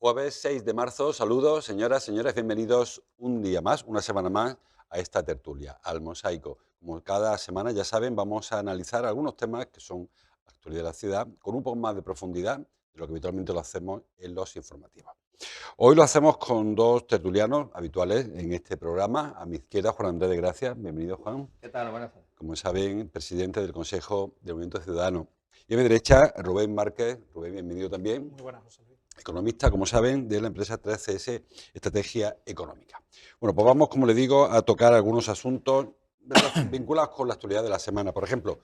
Jueves 6 de marzo, saludos señoras, señores, bienvenidos un día más, una semana más a esta tertulia, al Mosaico. Como cada semana ya saben, vamos a analizar algunos temas que son actualidad de la ciudad con un poco más de profundidad de lo que habitualmente lo hacemos en los informativos. Hoy lo hacemos con dos tertulianos habituales en este programa. A mi izquierda, Juan Andrés de Gracia. Bienvenido, Juan. ¿Qué tal? Buenas tardes. Como saben, presidente del Consejo del Movimiento Ciudadano. Y a mi derecha, Rubén Márquez. Rubén, bienvenido también. Muy buenas, José Luis. Economista, como saben, de la empresa 3CS Estrategia Económica. Bueno, pues vamos, como le digo, a tocar algunos asuntos vinculados con la actualidad de la semana. Por ejemplo,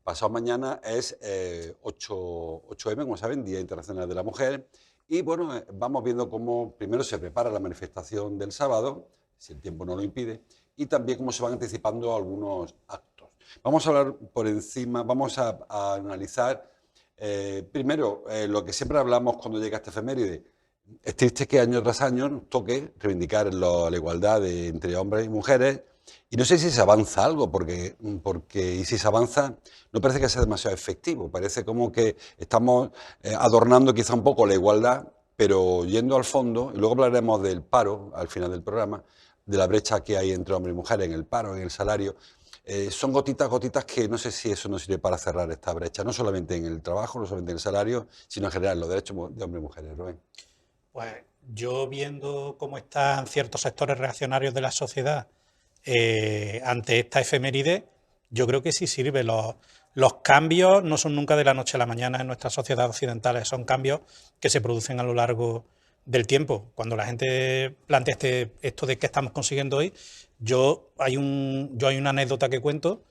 pasado mañana es 8M, como saben, Día Internacional de la Mujer. Y bueno, vamos viendo cómo primero se prepara la manifestación del sábado, si el tiempo no lo impide, y también cómo se van anticipando algunos actos. Vamos a hablar por encima, vamos a analizar primero, lo que siempre hablamos cuando llega esta efeméride. Es triste que año tras año nos toque reivindicar la igualdad entre hombres y mujeres, y no sé si se avanza algo, y si se avanza no parece que sea demasiado efectivo, parece como que estamos adornando quizá un poco la igualdad, pero yendo al fondo, y luego hablaremos del paro al final del programa, de la brecha que hay entre hombres y mujeres en el paro, en el salario. Son gotitas, gotitas que no sé si eso nos sirve para cerrar esta brecha, no solamente en el trabajo, no solamente en el salario, sino en general en los derechos de hombres y mujeres, Rubén. Pues yo viendo cómo están ciertos sectores reaccionarios de la sociedad ante esta efeméride, yo creo que sí sirve. Los cambios no son nunca de la noche a la mañana en nuestras sociedades occidentales, son cambios que se producen a lo largo del tiempo. Cuando la gente plantea esto de qué estamos consiguiendo hoy, hay una anécdota que cuento.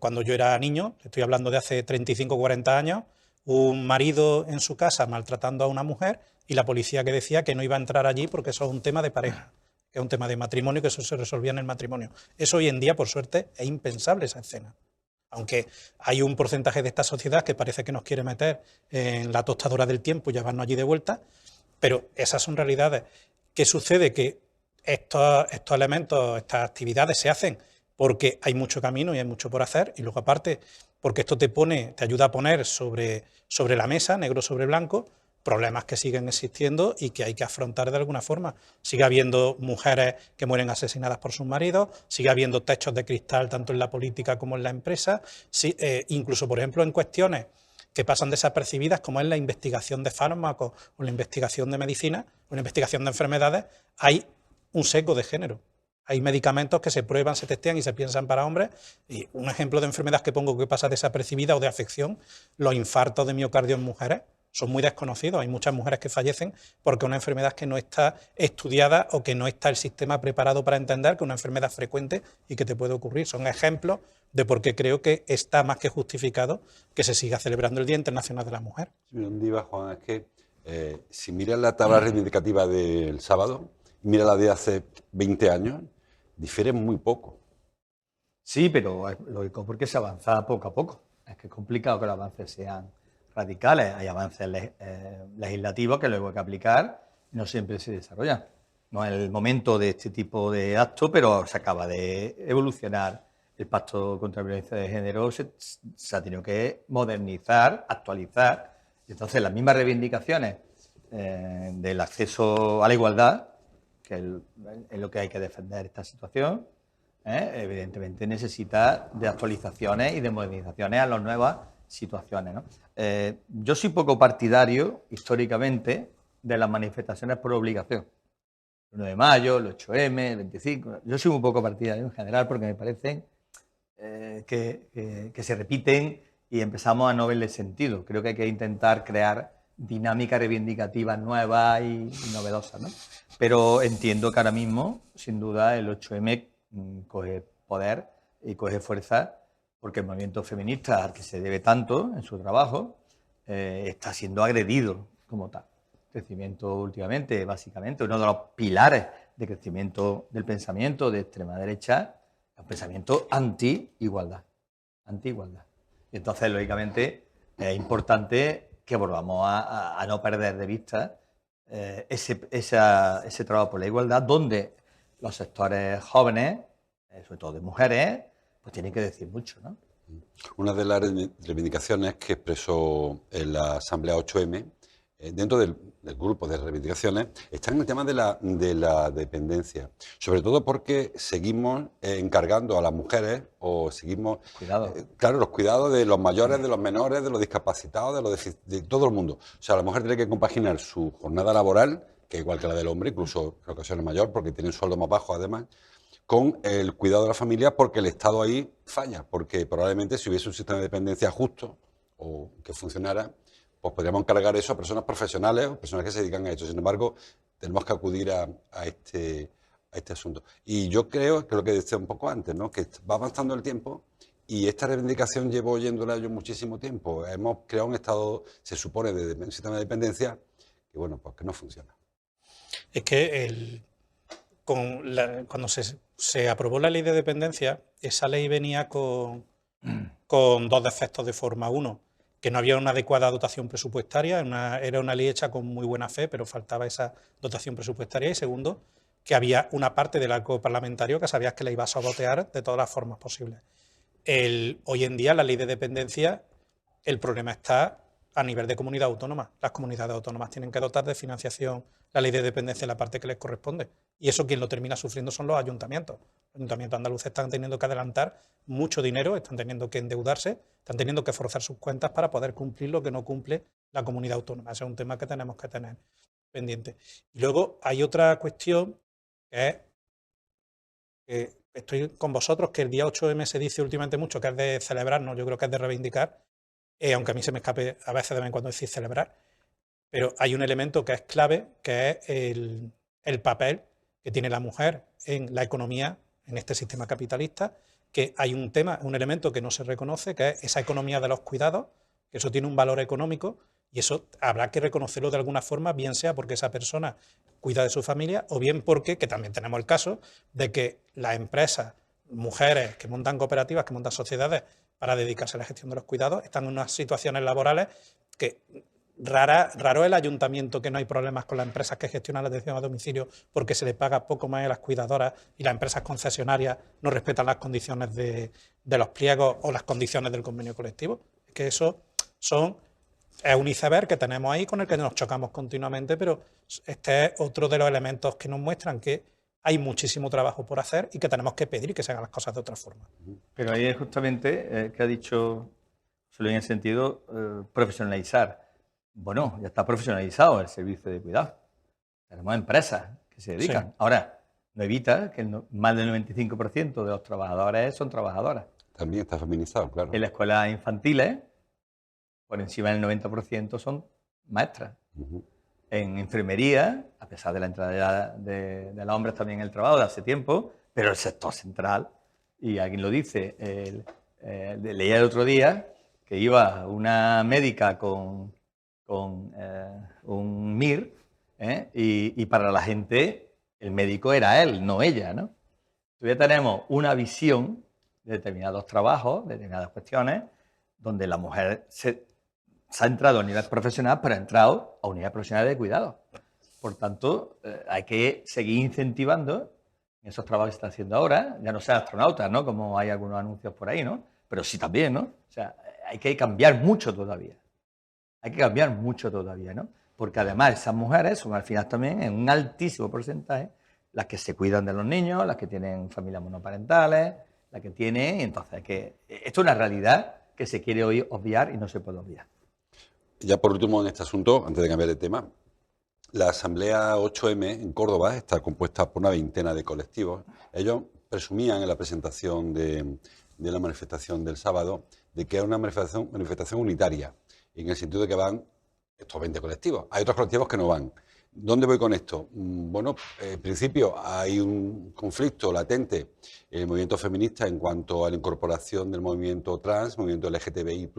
Cuando yo era niño, estoy hablando de hace 35 o 40 años, un marido en su casa maltratando a una mujer y la policía que decía que no iba a entrar allí porque eso es un tema de pareja, que es un tema de matrimonio, que eso se resolvía en el matrimonio. Eso hoy en día, por suerte, es impensable esa escena. Aunque hay un porcentaje de esta sociedad que parece que nos quiere meter en la tostadora del tiempo y llevarnos allí de vuelta, pero esas son realidades. ¿Qué sucede? Que estos elementos, estas actividades se hacen porque hay mucho camino y hay mucho por hacer, y luego aparte porque esto te ayuda a poner sobre la mesa, negro sobre blanco, problemas que siguen existiendo y que hay que afrontar de alguna forma. Sigue habiendo mujeres que mueren asesinadas por sus maridos, sigue habiendo techos de cristal tanto en la política como en la empresa, incluso, por ejemplo, en cuestiones que pasan desapercibidas, como es la investigación de fármacos o la investigación de medicina o la investigación de enfermedades, hay un seco de género. Hay medicamentos que se prueban, se testean y se piensan para hombres. Y un ejemplo de enfermedad que pongo que pasa desapercibida o de afección, los infartos de miocardio en mujeres, son muy desconocidos. Hay muchas mujeres que fallecen porque es una enfermedad que no está estudiada o que no está el sistema preparado para entender que es una enfermedad frecuente y que te puede ocurrir. Son ejemplos de por qué creo que está más que justificado que se siga celebrando el Día Internacional de la Mujer. ¿Dónde iba, Juan? Es que si miras la tabla reivindicativa del sábado, mira la de hace 20 años, difieren muy poco. Sí, pero es lógico porque se avanza poco a poco. Es que es complicado que los avances sean radicales. Hay avances legislativos que luego hay que aplicar y no siempre se desarrollan. No es el momento de este tipo de actos, pero se acaba de evolucionar el Pacto contra la Violencia de Género, se ha tenido que modernizar, actualizar. Y entonces las mismas reivindicaciones del acceso a la igualdad, que es lo que hay que defender esta situación, evidentemente necesita de actualizaciones y de modernizaciones a las nuevas situaciones, ¿no? Yo soy poco partidario, históricamente, de las manifestaciones por obligación. El 1 de mayo, el 8M, el 25... Yo soy un poco partidario en general porque me parecen que se repiten y empezamos a no verle sentido. Creo que hay que intentar crear dinámicas reivindicativas nuevas y novedosas, ¿no? Pero entiendo que ahora mismo, sin duda, el 8M coge poder y coge fuerza porque el movimiento feminista al que se debe tanto en su trabajo está siendo agredido como tal. Crecimiento últimamente, básicamente, uno de los pilares de crecimiento del pensamiento de extrema derecha es un pensamiento anti-igualdad. Anti-igualdad. Y entonces, lógicamente, es importante que volvamos a no perder de vista ese trabajo por la igualdad, donde los sectores jóvenes, sobre todo de mujeres, pues tienen que decir mucho, ¿no? Una de las reivindicaciones que expresó en la Asamblea 8M dentro del grupo de reivindicaciones, está en el tema de la dependencia. Sobre todo porque seguimos encargando a las mujeres o seguimos, Cuidado. claro, los cuidados de los mayores, de los menores, de los discapacitados, de todo el mundo. O sea, la mujer tiene que compaginar su jornada laboral, que es igual que la del hombre, incluso en ocasiones mayor, porque tiene un sueldo más bajo además, con el cuidado de la familia, porque el Estado ahí falla, porque probablemente si hubiese un sistema de dependencia justo o que funcionara, pues podríamos encargar eso a personas profesionales o personas que se dedican a esto. Sin embargo, tenemos que acudir a este asunto. Y yo creo que lo que decía un poco antes, ¿no? Que va avanzando el tiempo y esta reivindicación llevo oyéndola yo muchísimo tiempo. Hemos creado un Estado, se supone, de un sistema de dependencia que, bueno, pues que no funciona. Es que cuando se aprobó la ley de dependencia, esa ley venía con dos defectos de forma. Uno, que no había una adecuada dotación presupuestaria, era una ley hecha con muy buena fe, pero faltaba esa dotación presupuestaria. Y segundo, que había una parte del arco parlamentario que sabías que la iba a sabotear de todas las formas posibles. Hoy en día la ley de dependencia, el problema está a nivel de comunidad autónoma. Las comunidades autónomas tienen que dotar de financiación la ley de dependencia en la parte que les corresponde. Y eso quien lo termina sufriendo son los ayuntamientos. Los ayuntamientos andaluces están teniendo que adelantar mucho dinero, están teniendo que endeudarse, están teniendo que forzar sus cuentas para poder cumplir lo que no cumple la comunidad autónoma. Ese es un tema que tenemos que tener pendiente. Y luego hay otra cuestión que es que estoy con vosotros, que el día 8M se dice últimamente mucho que es de celebrar, no, yo creo que es de reivindicar, aunque a mí se me escape a veces de vez en cuando decir celebrar, pero hay un elemento que es clave, que es el papel que tiene la mujer en la economía, en este sistema capitalista, que hay un tema, un elemento que no se reconoce, que es esa economía de los cuidados, que eso tiene un valor económico y eso habrá que reconocerlo de alguna forma, bien sea porque esa persona cuida de su familia o bien porque, que también tenemos el caso, de que las empresas, mujeres que montan cooperativas, que montan sociedades para dedicarse a la gestión de los cuidados, están en unas situaciones laborales que raro el ayuntamiento que no hay problemas con las empresas que gestionan la atención a domicilio porque se les paga poco más a las cuidadoras y las empresas concesionarias no respetan las condiciones de los pliegos o las condiciones del convenio colectivo. Es que eso es un iceberg que tenemos ahí con el que nos chocamos continuamente, pero este es otro de los elementos que nos muestran que hay muchísimo trabajo por hacer y que tenemos que pedir que se hagan las cosas de otra forma. Pero ahí es justamente que ha dicho, solo en el sentido profesionalizar. Bueno, ya está profesionalizado el servicio de cuidado. Tenemos empresas que se dedican. Sí. Ahora, no evita que más del 95% de los trabajadores son trabajadoras. También está feminizado, claro. En las escuelas infantiles, por encima del 90% son maestras. En enfermería, a pesar de la entrada de los hombres también en el trabajo de hace tiempo, pero el sector central, y alguien lo dice, leía el otro día que iba una médica con un MIR, y para la gente el médico era él, no ella, ¿no? Entonces ya tenemos una visión de determinados trabajos, de determinadas cuestiones, donde la mujer se ha entrado a nivel profesional, pero ha entrado a unidad profesional de cuidado. Por tanto, hay que seguir incentivando esos trabajos que se están haciendo ahora, ya no sea astronauta, ¿no? Como hay algunos anuncios por ahí, ¿no? Pero sí también, ¿no? O sea, hay que cambiar mucho todavía. Hay que cambiar mucho todavía, ¿no? Porque además esas mujeres son al final también en un altísimo porcentaje las que se cuidan de los niños, las que tienen familias monoparentales, las que tienen... Entonces, esto es una realidad que se quiere hoy obviar y no se puede obviar. Ya por último en este asunto, antes de cambiar de tema, la Asamblea 8M en Córdoba está compuesta por una veintena de colectivos. Ellos presumían en la presentación de la manifestación del sábado de que es una manifestación unitaria, en el sentido de que van estos 20 colectivos. Hay otros colectivos que no van. ¿Dónde voy con esto? Bueno, en principio hay un conflicto latente en el movimiento feminista en cuanto a la incorporación del movimiento trans, movimiento LGTBI+,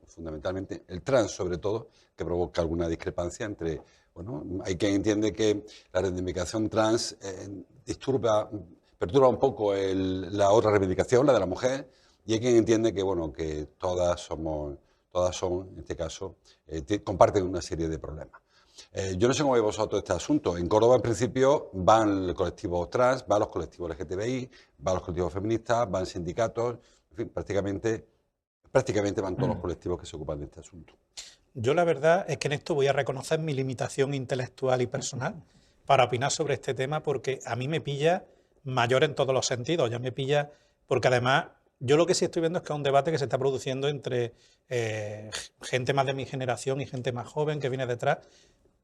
fundamentalmente el trans sobre todo, que provoca alguna discrepancia entre... Bueno, hay quien entiende que la reivindicación trans perturba un poco la otra reivindicación, la de la mujer, y hay quien entiende que, bueno, que todas son, en este caso, comparten una serie de problemas. Yo no sé cómo veis vosotros este asunto. En Córdoba, en principio, van los colectivos trans, van los colectivos LGTBI, van los colectivos feministas, van sindicatos, en fin, prácticamente van todos los colectivos que se ocupan de este asunto. Yo la verdad es que en esto voy a reconocer mi limitación intelectual y personal para opinar sobre este tema, porque a mí me pilla mayor en todos los sentidos, ya me pilla, porque además yo lo que sí estoy viendo es que es un debate que se está produciendo entre gente más de mi generación y gente más joven que viene detrás,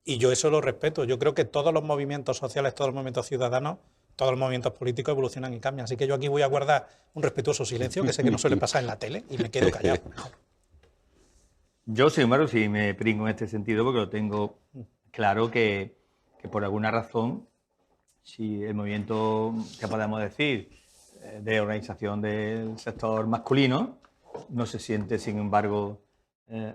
y yo eso lo respeto. Yo creo que todos los movimientos sociales, todos los movimientos ciudadanos, todos los movimientos políticos evolucionan y cambian. Así que yo aquí voy a guardar un respetuoso silencio, que sé que no suele pasar en la tele, y me quedo callado mejor. Yo, sin embargo, sí me pringo en este sentido porque lo tengo claro que por alguna razón, si el movimiento, que podemos decir, de organización del sector masculino, no se siente, sin embargo,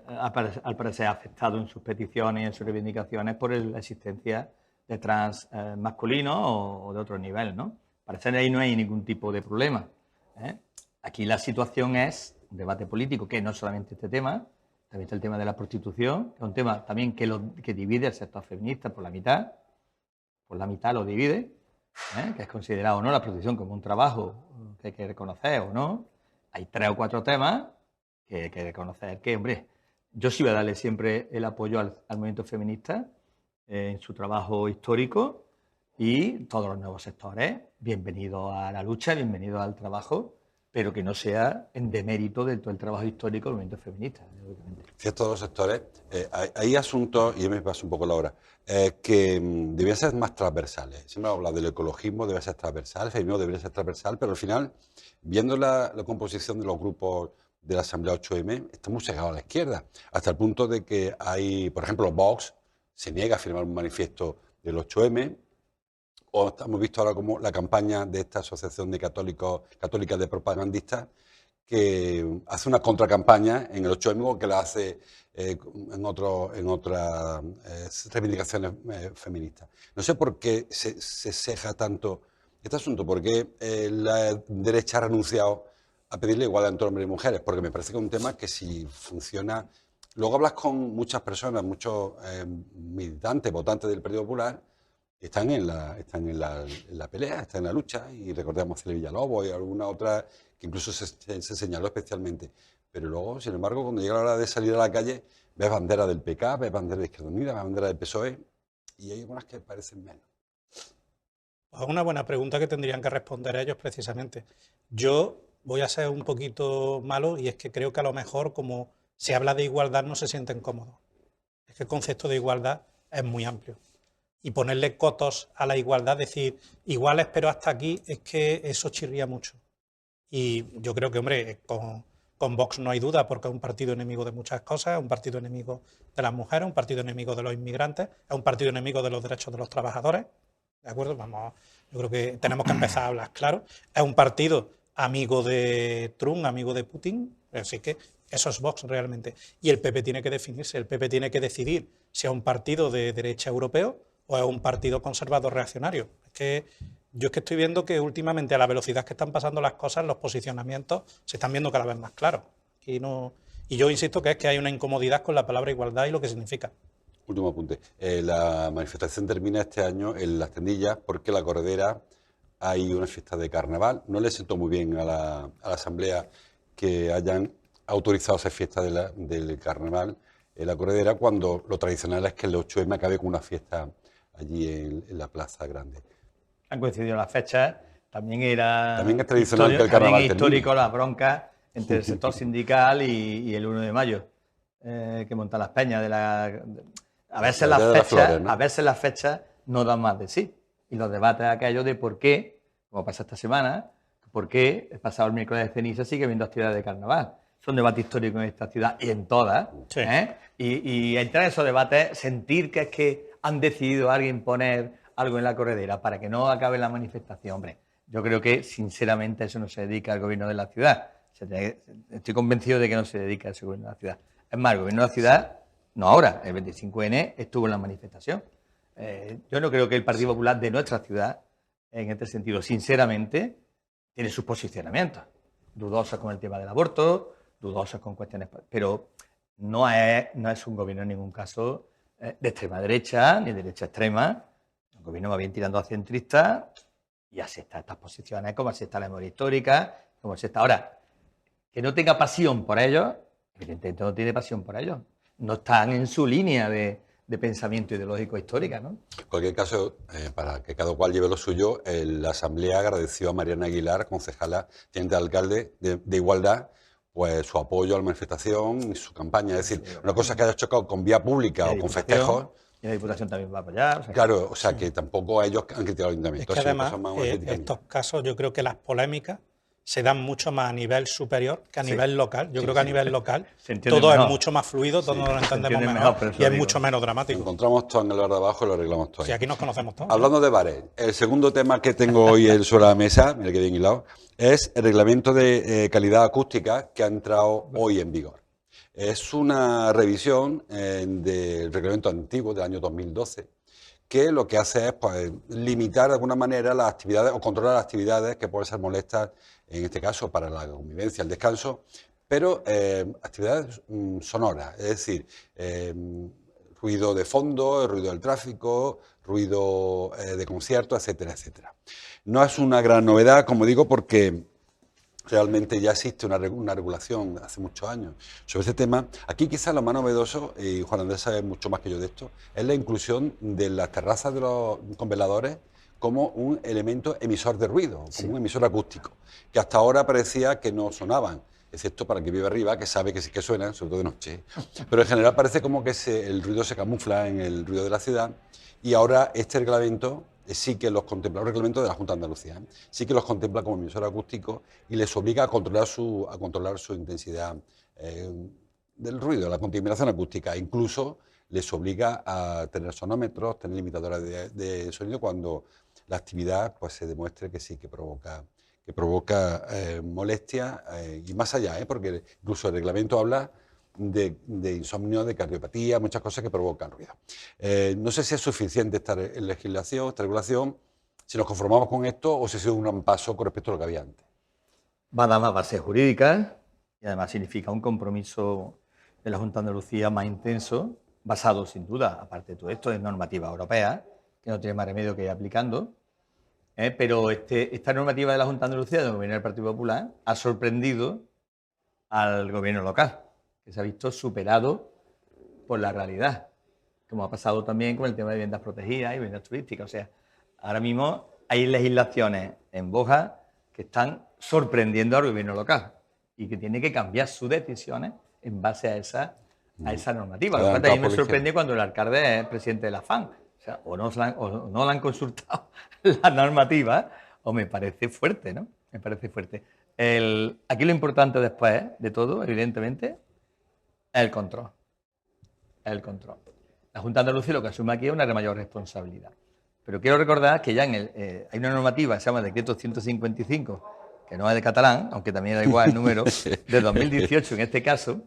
al parecer afectado en sus peticiones y en sus reivindicaciones por la existencia de trans masculinos o de otro nivel, ¿no? Parece que ahí no hay ningún tipo de problema, ¿eh? Aquí la situación es un debate político, que no es solamente este tema, también está el tema de la prostitución, que es un tema también que divide el sector feminista por la mitad lo divide, que es considerado o no la prostitución como un trabajo que hay que reconocer o no. Hay 3 o 4 temas que hay que reconocer que, hombre, yo sí voy a darle siempre el apoyo al movimiento feminista en su trabajo histórico y todos los nuevos sectores, bienvenidos a la lucha, bienvenidos al trabajo, pero que no sea en demérito de todo el trabajo histórico del movimiento feminista, lógicamente. Ciertos los sectores, hay asuntos, y yo me paso un poco la hora, que debían ser más transversales. Siempre habla del ecologismo, debe ser transversal, el feminismo debería ser transversal, pero al final, viendo la composición de los grupos de la Asamblea 8M, estamos cegados a la izquierda, hasta el punto de que hay, por ejemplo, Vox se niega a firmar un manifiesto del 8M, o hemos visto ahora como la campaña de esta asociación de católicas de propagandistas, que hace una contracampaña en el 8M que la hace en otras reivindicaciones feministas. No sé por qué se ceja tanto este asunto, porque la derecha ha renunciado a pedirle igualdad entre hombres y mujeres, porque me parece que es un tema que si funciona... Luego hablas con muchas personas, muchos militantes, votantes del Partido Popular, están en la pelea, están en la lucha, y recordemos a Cecilia Villalobos y alguna otra que incluso se señaló especialmente. Pero luego, sin embargo, cuando llega la hora de salir a la calle, ves bandera del PK, ves bandera de Izquierda Unida, ves bandera del PSOE, y hay algunas que parecen menos. Pues es una buena pregunta que tendrían que responder ellos precisamente. Yo voy a ser un poquito malo, y es que creo que a lo mejor, como se habla de igualdad, no se sienten cómodos. Es que el concepto de igualdad es muy amplio. Y ponerle cotos a la igualdad, decir iguales pero hasta aquí, es que eso chirría mucho. Y yo creo que, hombre, con Vox no hay duda, porque es un partido enemigo de muchas cosas, es un partido enemigo de las mujeres, un partido enemigo de los inmigrantes, es un partido enemigo de los derechos de los trabajadores, ¿de acuerdo? Vamos, yo creo que tenemos que empezar a hablar claro. Es un partido amigo de Trump, amigo de Putin, así que eso es Vox realmente. Y el PP tiene que definirse, el PP tiene que decidir si es un partido de derecha europeo o es un partido conservador reaccionario. Yo es que estoy viendo que últimamente, a la velocidad que están pasando las cosas, los posicionamientos se están viendo cada vez más claros. Y yo insisto que es que hay una incomodidad con la palabra igualdad y lo que significa. Último apunte. La manifestación termina este año en Las Tendillas porque la Corredera hay una fiesta de carnaval. No le sentó muy bien a la Asamblea que hayan autorizado esa fiesta del carnaval en la Corredera, cuando lo tradicional es que el 8M acabe con una fiesta allí en la Plaza Grande. Han coincidido las fechas, también es tradicional que el carnaval histórico las broncas entre el sector sindical y el 1 de mayo, que montan las peñas. A veces las fechas no dan más de sí. Y los debates aquellos de por qué, como pasa esta semana, por qué el pasado el miércoles de ceniza sigue habiendo actividades de carnaval. Son debates históricos en esta ciudad y en todas. Sí. Y entrar en esos debates, sentir que es que han decidido alguien poner algo en la corredera para que no acabe la manifestación. Hombre, yo creo que sinceramente eso no se dedica al gobierno de la ciudad. Estoy convencido de que no se dedica a ese gobierno de la ciudad. Es más, el gobierno de la ciudad, no ahora, el 25N estuvo en la manifestación. Yo no creo que el Partido Popular de nuestra ciudad, en este sentido, sinceramente, tiene sus posicionamientos. Dudosos con el tema del aborto, dudosos con cuestiones... Pero no es un gobierno en ningún caso de extrema derecha ni de derecha extrema. El gobierno va bien tirando a centrista, y así está estas posiciones, como así está la memoria histórica, como así está. Ahora, que no tenga pasión por ellos, evidentemente no tiene pasión por ellos. no están en su línea de pensamiento ideológico histórica, ¿no? En cualquier caso, para que cada cual lleve lo suyo, la Asamblea agradeció a Mariana Aguilar, concejala, teniente de alcalde de Igualdad, pues su apoyo a la manifestación y su campaña. Es decir, una cosa que haya chocado con vía pública o con festejos. Y la Diputación también va a apoyar. O sea, Claro, o sea que tampoco ellos han criticado al ayuntamiento. Es que Ha sido además, cosa más una crítica estos casos, yo creo que las polémicas se dan mucho más a nivel superior que a Sí. nivel local. Yo Sí, creo que a sí. nivel local Se entiende todo mejor. es mucho más fluido, todos lo entendemos entiende mejor, mejor, por eso y es digo. mucho menos Nos dramático. encontramos todos en el bar de abajo y lo arreglamos todo. Si ahí. aquí nos conocemos todos. Hablando de bares, el segundo tema que tengo hoy sobre la mesa, mira que bien hilado, es el reglamento de calidad acústica que ha entrado hoy en vigor. Es una revisión del reglamento antiguo del año 2012, que lo que hace es pues, limitar de alguna manera las actividades o controlar las actividades que pueden ser molestas, en este caso para la convivencia, el descanso, pero actividades sonoras, es decir, ruido de fondo, ruido del tráfico, ruido de conciertos, etcétera, etcétera. No es una gran novedad, como digo, porque realmente ya existe una regulación hace muchos años sobre este tema. Aquí quizás lo más novedoso, y Juan Andrés sabe mucho más que yo de esto, es la inclusión de las terrazas de los con veladores como un elemento emisor de ruido, como un emisor acústico, que hasta ahora parecía que no sonaban, excepto para el que vive arriba, que sabe que sí que suenan, sobre todo de noche. Pero en general parece como que el ruido se camufla en el ruido de la ciudad, y ahora este reglamento sí que los contempla, un reglamento de la Junta de Andalucía, sí que los contempla como emisor acústico y les obliga a controlar su intensidad del ruido, la contaminación acústica. Incluso les obliga a tener sonómetros, tener limitadoras de sonido cuando la actividad pues, se demuestre que sí que provoca molestia y más allá, porque incluso el reglamento habla de insomnio, de cardiopatía, muchas cosas que provocan ruido. No sé si es suficiente esta legislación, esta regulación, si nos conformamos con esto o si ha sido un gran paso con respecto a lo que había antes. Va a dar más bases jurídicas y además significa un compromiso de la Junta de Andalucía más intenso, basado sin duda, aparte de todo esto, en normativa europea, que no tiene más remedio que ir aplicando. Pero esta normativa de la Junta de Andalucía, del Gobierno del Partido Popular, ha sorprendido al Gobierno local, que se ha visto superado por la realidad, como ha pasado también con el tema de viviendas protegidas y viviendas turísticas. O sea, ahora mismo hay legislaciones en boga que están sorprendiendo al Gobierno local y que tiene que cambiar sus decisiones en base a esa normativa. Lo cual también me sorprende cuando el alcalde es presidente de la FAN. O sea, o no le han consultado la normativa, o me parece fuerte, ¿no? Me parece fuerte. Aquí lo importante después de todo, evidentemente, es el control. El control. La Junta de Andalucía lo que asume aquí es una mayor responsabilidad. Pero quiero recordar que ya hay una normativa que se llama Decreto 155, que no es de catalán, aunque también da igual el número, de 2018 en este caso,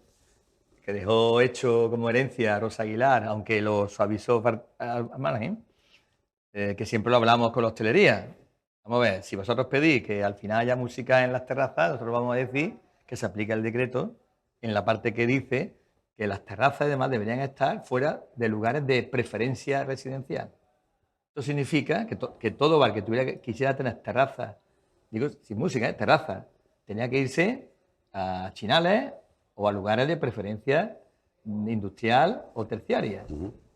que dejó hecho como herencia a Rosa Aguilar, aunque lo suavizó al margen, que siempre lo hablamos con la hostelería. Vamos a ver, si vosotros pedís que al final haya música en las terrazas, nosotros vamos a decir que se aplica el decreto en la parte que dice que las terrazas además deberían estar fuera de lugares de preferencia residencial. Esto significa que todo bar que quisiera tener terrazas, digo, sin música, terrazas, tenía que irse a chinales o a lugares de preferencia industrial o terciaria.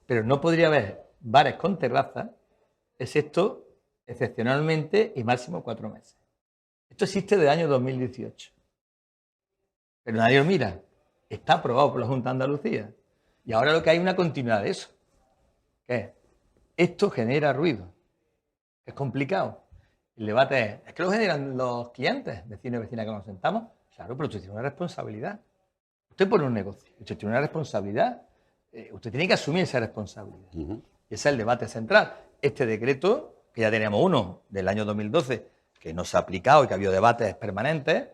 Pero no podría haber bares con terrazas, excepto excepcionalmente y máximo 4 meses. Esto existe desde el año 2018. Pero nadie lo mira. Está aprobado por la Junta de Andalucía. Y ahora lo que hay es una continuidad de eso. ¿Qué es? Esto genera ruido. Es complicado. El debate es que lo generan los clientes, vecinos y vecinas que nos sentamos. Claro, pero usted tiene una responsabilidad. Usted pone un negocio, usted tiene una responsabilidad, usted tiene que asumir esa responsabilidad. Y ese es el debate central. Este decreto, que ya teníamos uno del año 2012, que no se ha aplicado y que ha habido debates permanentes,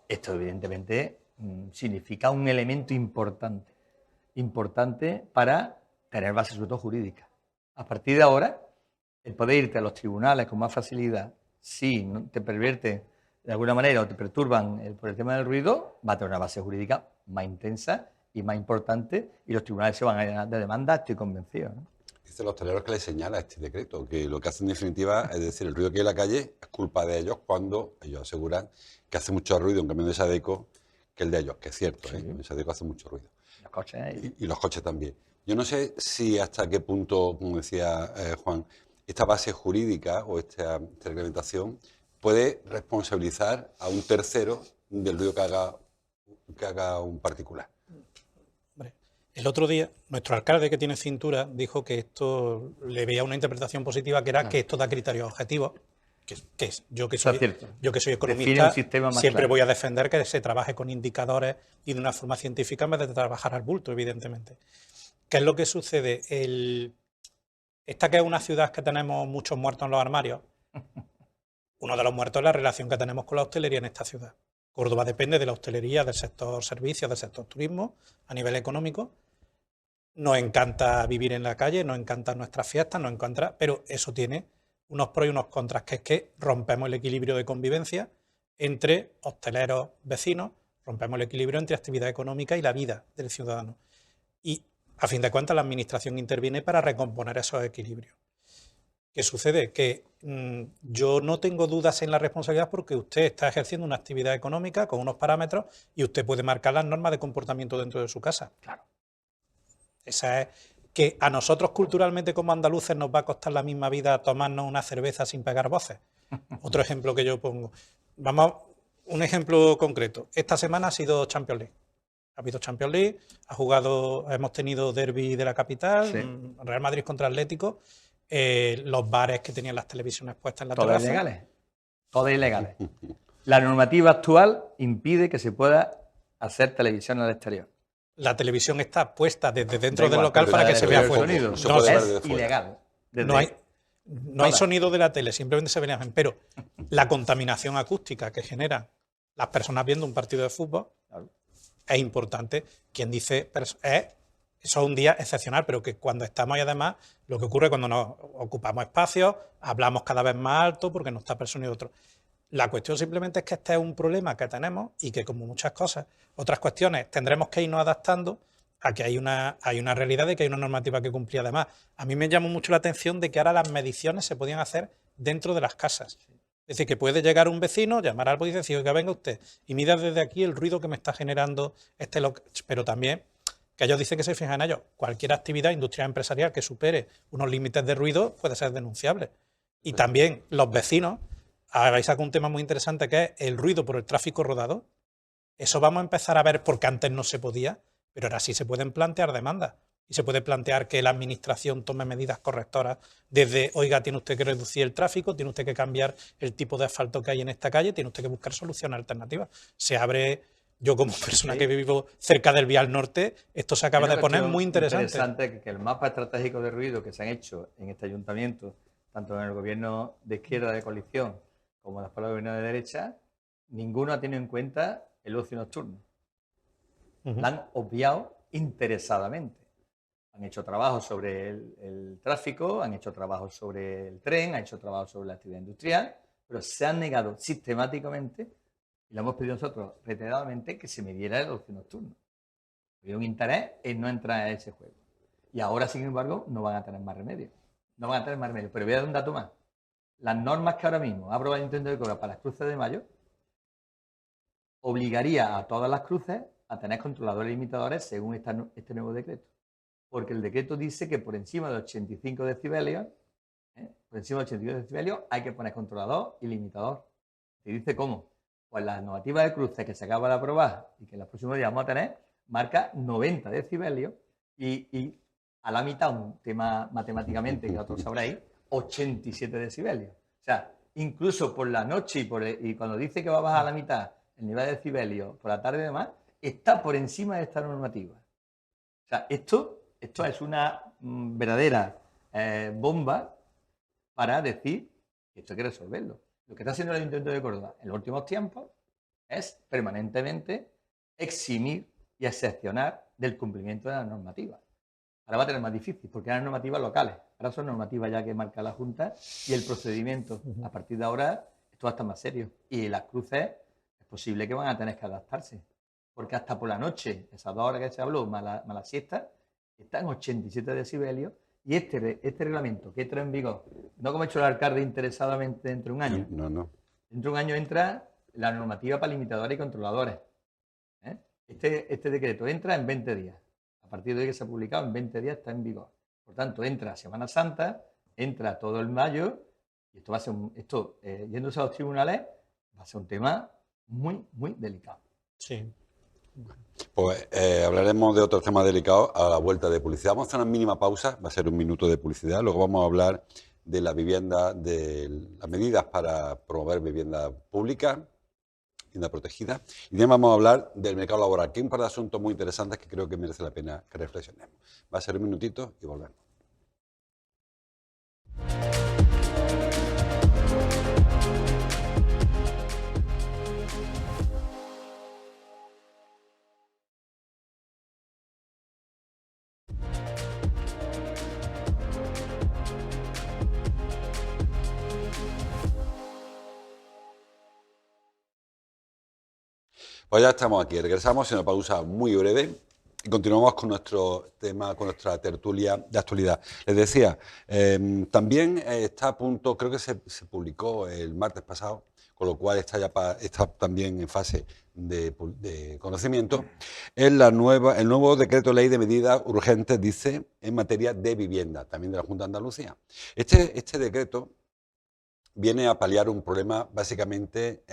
esto evidentemente significa un elemento importante para tener base sobre todo jurídica. A partir de ahora, el poder irte a los tribunales con más facilidad, si no te pervierte de alguna manera o te perturban por el tema del ruido, va a tener una base jurídica más intensa y más importante y los tribunales se van a llenar de demandas, estoy convencido, ¿no? Dicen los hosteleros que les señala este decreto, que lo que hacen en definitiva es decir, el ruido que hay en la calle es culpa de ellos cuando ellos aseguran que hace mucho ruido un camión de Sadeco, que el de ellos, que es cierto, Sí. En San Diego hace mucho ruido. Los coches. Y los coches también. Yo no sé si hasta qué punto, como decía Juan, esta base jurídica o esta reglamentación puede responsabilizar a un tercero del ruido que haga un particular. Hombre, el otro día, nuestro alcalde, que tiene cintura, dijo que esto le veía una interpretación positiva, que era que esto da criterios objetivos. Que es, yo que soy Define economista, un sistema más siempre claro. voy a defender que se trabaje con indicadores y de una forma científica en vez de trabajar al bulto, evidentemente. ¿Qué es lo que sucede? Esta que es una ciudad que tenemos muchos muertos en los armarios, uno de los muertos es la relación que tenemos con la hostelería en esta ciudad. Córdoba depende de la hostelería, del sector servicios, del sector turismo, a nivel económico. Nos encanta vivir en la calle, nos encantan nuestras fiestas, nos encanta, pero eso tiene unos pros y unos contras, que es que rompemos el equilibrio de convivencia entre hosteleros, vecinos, rompemos el equilibrio entre actividad económica y la vida del ciudadano. Y, a fin de cuentas, la administración interviene para recomponer esos equilibrios. ¿Qué sucede? Que yo no tengo dudas en la responsabilidad porque usted está ejerciendo una actividad económica con unos parámetros y usted puede marcar las normas de comportamiento dentro de su casa. Claro. Esa es que a nosotros culturalmente como andaluces nos va a costar la misma vida tomarnos una cerveza sin pegar voces. Otro ejemplo que yo pongo. Vamos, un ejemplo concreto. Esta semana ha sido Champions League. Ha habido Champions League, hemos tenido derbi de la capital, Sí. Real Madrid contra Atlético, los bares que tenían las televisiones puestas en la Todas terraza. ilegales. Todas ilegales. La normativa actual impide que se pueda hacer televisión al exterior. La televisión está puesta desde dentro Da del igual, local pero para la que se de vea el fuera. sonido. No se No, puede ver es desde fuera. ilegal. Desde- no hay todas. sonido de la tele, simplemente se verían. Pero la contaminación acústica que generan las personas viendo un partido de fútbol Claro. es importante. Quien dice eso es un día excepcional, pero que cuando estamos, y además lo que ocurre cuando nos ocupamos espacios, hablamos cada vez más alto porque no está el sonido de otro. La cuestión simplemente es que este es un problema que tenemos y que, como muchas cosas, otras cuestiones, tendremos que irnos adaptando a que hay una realidad de que hay una normativa que cumplir. Además, a mí me llamó mucho la atención de que ahora las mediciones se podían hacer dentro de las casas. Es decir, que puede llegar un vecino, llamar al policía y decir, oiga, venga usted, y mida desde aquí el ruido que me está generando este local. Pero también, que ellos dicen que se fijan en ello, cualquier actividad industrial empresarial que supere unos límites de ruido puede ser denunciable. Y también los vecinos, habéis sacado un tema muy interesante que es el ruido por el tráfico rodado. Eso vamos a empezar a ver porque antes no se podía, pero ahora sí se pueden plantear demandas. Y se puede plantear que la administración tome medidas correctoras desde, oiga, tiene usted que reducir el tráfico, tiene usted que cambiar el tipo de asfalto que hay en esta calle, tiene usted que buscar soluciones alternativas. Se abre, yo como persona que vivo cerca del Vial Norte, esto se acaba de poner muy interesante. Que el mapa estratégico de ruido que se han hecho en este ayuntamiento, tanto en el gobierno de izquierda de coalición como en las palabras del gobierno de derecha, ninguno ha tenido en cuenta el ocio nocturno. La han obviado interesadamente. Han hecho trabajos sobre el tráfico, han hecho trabajos sobre el tren, han hecho trabajos sobre la actividad industrial, pero se han negado sistemáticamente, y lo hemos pedido nosotros reiteradamente, que se midiera el ocio nocturno. Había un interés en no entrar a ese juego. Y ahora, sin embargo, no van a tener más remedio. No van a tener más remedio. Pero voy a dar un dato más. Las normas que ahora mismo ha aprobado el Ayuntamiento de Córdoba para las cruces de mayo obligaría a todas las cruces a tener controladores limitadores según este nuevo decreto. Porque el decreto dice que por encima de 85 decibelios, por encima de 85 decibelios hay que poner controlador y limitador. ¿Te dice cómo? Pues la normativa de cruces que se acaba de aprobar y que en los próximos días vamos a tener, marca 90 decibelios y a la mitad, un tema matemáticamente que vosotros sabréis, 87 decibelios. O sea, incluso por la noche y cuando dice que va a bajar a la mitad el nivel de decibelios por la tarde y demás, está por encima de esta normativa. O sea, esto es una verdadera bomba para decir que esto hay que resolverlo. Lo que está haciendo el Ayuntamiento de Córdoba en los últimos tiempos es permanentemente eximir y excepcionar del cumplimiento de la normativa. Ahora va a tener más difícil porque eran normativas locales. Ahora son normativas ya que marca la Junta y el procedimiento. A partir de ahora esto va a estar más serio. Y las cruces es posible que van a tener que adaptarse. Porque hasta por la noche, esas 2 horas que se habló, más la siesta, está en 87 decibelios y este reglamento que entra en vigor, no como ha hecho el alcalde interesadamente dentro de un año. No. Dentro de un año entra la normativa para limitadores y controladores. Este decreto entra en 20 días. A partir de hoy que se ha publicado, en 20 días está en vigor. Por tanto, entra Semana Santa, entra todo el mayo, y esto va a ser yéndose a los tribunales, va a ser un tema muy, muy delicado. Sí. Pues hablaremos de otros temas delicados a la vuelta de publicidad. Vamos a hacer una mínima pausa, va a ser un minuto de publicidad. Luego vamos a hablar de la vivienda, de las medidas para promover vivienda pública, vivienda protegida. Y también vamos a hablar del mercado laboral, que hay un par de asuntos muy interesantes que creo que merece la pena que reflexionemos. Va a ser un minutito y volvemos. Pues ya estamos aquí, regresamos en una pausa muy breve y continuamos con nuestro tema, con nuestra tertulia de actualidad. Les decía, también está a punto, creo que se publicó el martes pasado, con lo cual está también en fase de conocimiento, es el nuevo decreto ley de medidas urgentes, dice, en materia de vivienda, también de la Junta de Andalucía. Este decreto viene a paliar un problema básicamente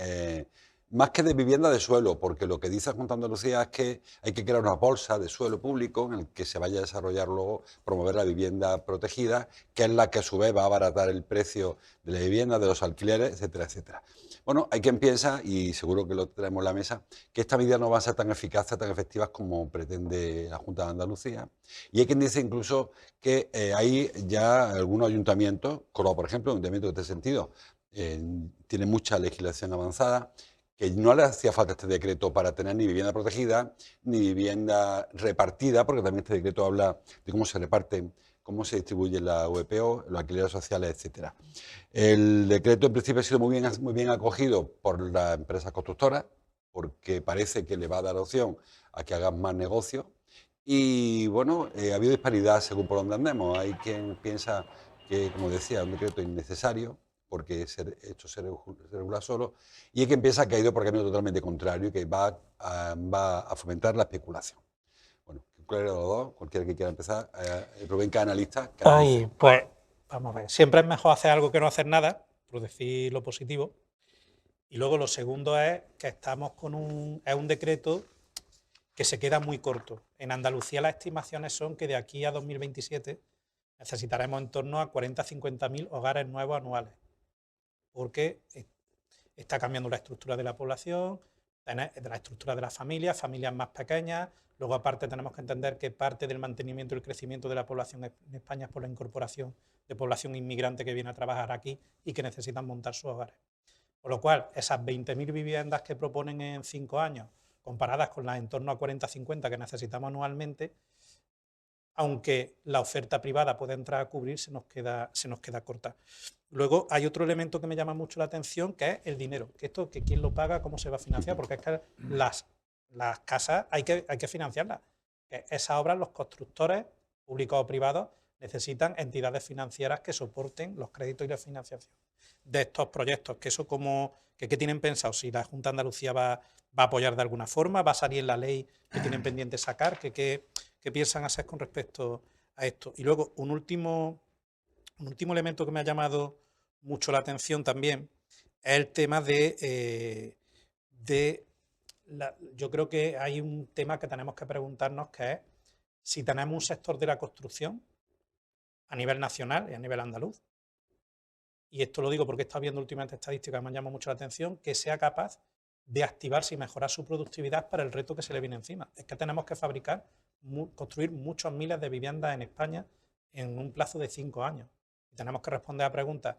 más que de vivienda, de suelo, porque lo que dice la Junta de Andalucía es que hay que crear una bolsa de suelo público en el que se vaya a desarrollar luego, promover la vivienda protegida, que es la que a su vez va a abaratar el precio de la vivienda, de los alquileres, etcétera, etcétera. Bueno, hay quien piensa, y seguro que lo tenemos en la mesa, que estas medidas no van a ser tan eficaces, tan efectivas como pretende la Junta de Andalucía. Y hay quien dice incluso que hay ya algunos ayuntamientos, Córdoba, por ejemplo, un ayuntamiento en este sentido, tiene mucha legislación avanzada, que no le hacía falta este decreto para tener ni vivienda protegida ni vivienda repartida, porque también este decreto habla de cómo se reparten, cómo se distribuye la VPO, los alquileres sociales, etcétera. El decreto en principio ha sido muy bien acogido por las empresas constructoras, porque parece que le va a dar opción a que hagan más negocios. Y bueno, ha habido disparidad según por donde andemos. Hay quien piensa que, como decía, es un decreto innecesario, porque esto se regula solo, y hay quien piensa que ha ido por camino totalmente contrario y que va a fomentar la especulación. Bueno, cualquiera de los dos, cualquiera que quiera empezar, Rubén, que analista. Ay, pues vamos a ver. Siempre es mejor hacer algo que no hacer nada, por decir lo positivo. Y luego lo segundo es que estamos con un decreto que se queda muy corto. En Andalucía las estimaciones son que de aquí a 2027 necesitaremos en torno a 40-50.000 hogares nuevos anuales, porque está cambiando la estructura de la población, de la estructura de las familias más pequeñas. Luego, aparte, tenemos que entender que parte del mantenimiento y el crecimiento de la población en España es por la incorporación de población inmigrante que viene a trabajar aquí y que necesitan montar sus hogares. Por lo cual, esas 20.000 viviendas que proponen en 5 años, comparadas con las en torno a 40-50 que necesitamos anualmente, aunque la oferta privada puede entrar a cubrir, se nos queda corta. Luego hay otro elemento que me llama mucho la atención, que es el dinero. Que esto, que quién lo paga, cómo se va a financiar, porque es que las casas hay que financiarlas. Que esas obras, los constructores, públicos o privados, necesitan entidades financieras que soporten los créditos y la financiación de estos proyectos. Que eso ¿qué tienen pensado? Si la Junta de Andalucía va a apoyar de alguna forma, va a salir en la ley que tienen pendiente sacar, ¿qué piensan hacer con respecto a esto? Y luego un último elemento que me ha llamado mucho la atención también es el tema yo creo que hay un tema que tenemos que preguntarnos, que es si tenemos un sector de la construcción a nivel nacional y a nivel andaluz, y esto lo digo porque he estado viendo últimamente estadísticas que me han llamado mucho la atención, que sea capaz de activarse y mejorar su productividad para el reto que se le viene encima. Es que tenemos que construir muchos miles de viviendas en España en un plazo de 5 años. Y tenemos que responder a preguntas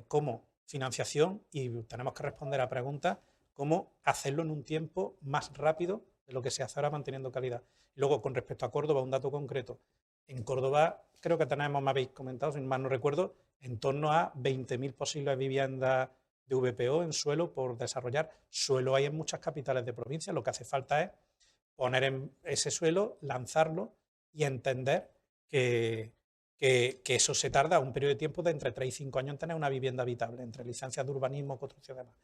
como financiación, y tenemos que responder a preguntas como hacerlo en un tiempo más rápido de lo que se hace ahora manteniendo calidad. Y luego, con respecto a Córdoba, un dato concreto. En Córdoba creo que tenemos, me habéis comentado, si mal no recuerdo, en torno a 20.000 posibles viviendas de VPO en suelo por desarrollar. Suelo hay en muchas capitales de provincia, lo que hace falta es poner en ese suelo, lanzarlo y entender que eso se tarda un periodo de tiempo de entre 3 y 5 años en tener una vivienda habitable, entre licencias de urbanismo, construcción y demás.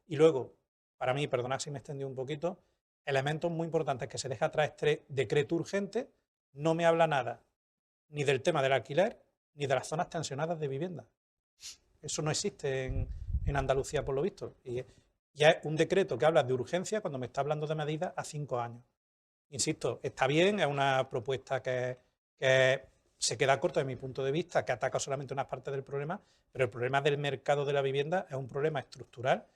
Y luego, para mí, perdonad si me he extendido un poquito, elementos muy importantes que se deja atrás este decreto urgente, no me habla nada ni del tema del alquiler ni de las zonas tensionadas de vivienda. Eso no existe en Andalucía, por lo visto. Y ya es un decreto que habla de urgencia cuando me está hablando de medidas a 5 años. Insisto, está bien, es una propuesta que se queda corta de mi punto de vista, que ataca solamente una parte del problema, pero el problema del mercado de la vivienda es un problema estructural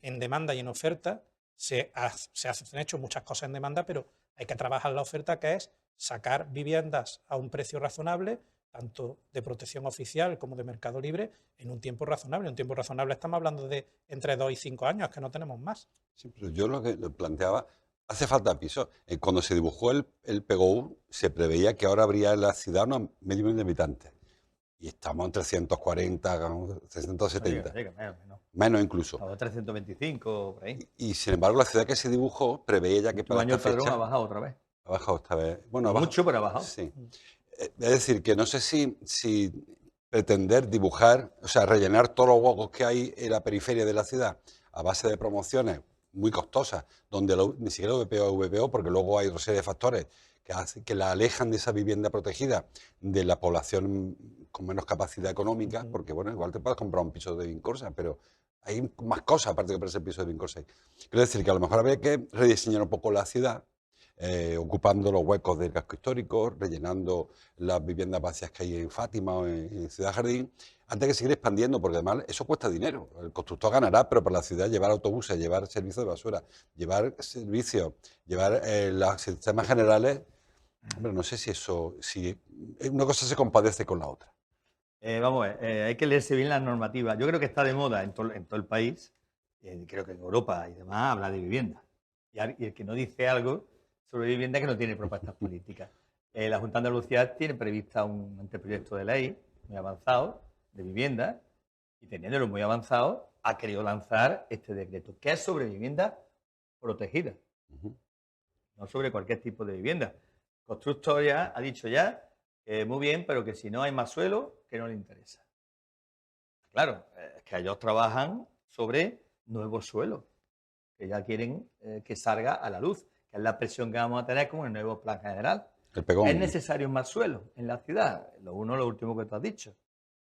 en demanda y en oferta. Se han hecho muchas cosas en demanda, pero hay que trabajar la oferta, que es sacar viviendas a un precio razonable, tanto de protección oficial como de mercado libre, en un tiempo razonable. En un tiempo razonable estamos hablando de entre 2 y 5 años, que no tenemos más. Sí, pero yo lo que lo planteaba, hace falta pisos. Cuando se dibujó el PGU, se preveía que ahora habría en la ciudad unos medio millón de habitantes. Y estamos en 340, 370, menos incluso. Estaba 325, por ahí. Y sin embargo, la ciudad que se dibujó preveía ya que El último para año esta el padrón fecha ha bajado otra vez. ha bajado esta vez. Bueno, ha No bajado. mucho, pero ha bajado. Sí. Es decir, que no sé si pretender dibujar, o sea, rellenar todos los huecos que hay en la periferia de la ciudad a base de promociones muy costosas, donde ni siquiera VPO es VPO, porque luego hay otra serie de factores que la alejan de esa vivienda protegida de la población con menos capacidad económica, porque bueno, igual te puedes comprar un piso de Vincorsa, pero hay más cosas aparte de comprarse el piso de Vincorsa. Quiero decir que a lo mejor habría que rediseñar un poco la ciudad, ocupando los huecos del casco histórico, rellenando las viviendas vacías que hay en Fátima o en Ciudad Jardín, antes de seguir expandiendo, porque además eso cuesta dinero. El constructor ganará, pero para la ciudad llevar autobuses, llevar servicios de basura, llevar servicios, llevar los sistemas generales, hombre, no sé si una cosa se compadece con la otra. Vamos a ver, hay que leerse bien las normativas. Yo creo que está de moda en todo el país, creo que en Europa y demás, habla de vivienda. Y el que no dice algo sobre vivienda que no tiene propuestas políticas. La Junta de Andalucía tiene prevista un anteproyecto de ley muy avanzado de vivienda y teniéndolo muy avanzado ha querido lanzar este decreto, que es sobre vivienda protegida, no sobre cualquier tipo de vivienda. Constructor ya ha dicho ya que muy bien, pero que si no hay más suelo, que no le interesa. Claro, es que ellos trabajan sobre nuevos suelos, que ya quieren que salga a la luz, que es la presión que vamos a tener con el nuevo plan general. ¿Es necesario más suelo en la ciudad? Lo último que tú has dicho.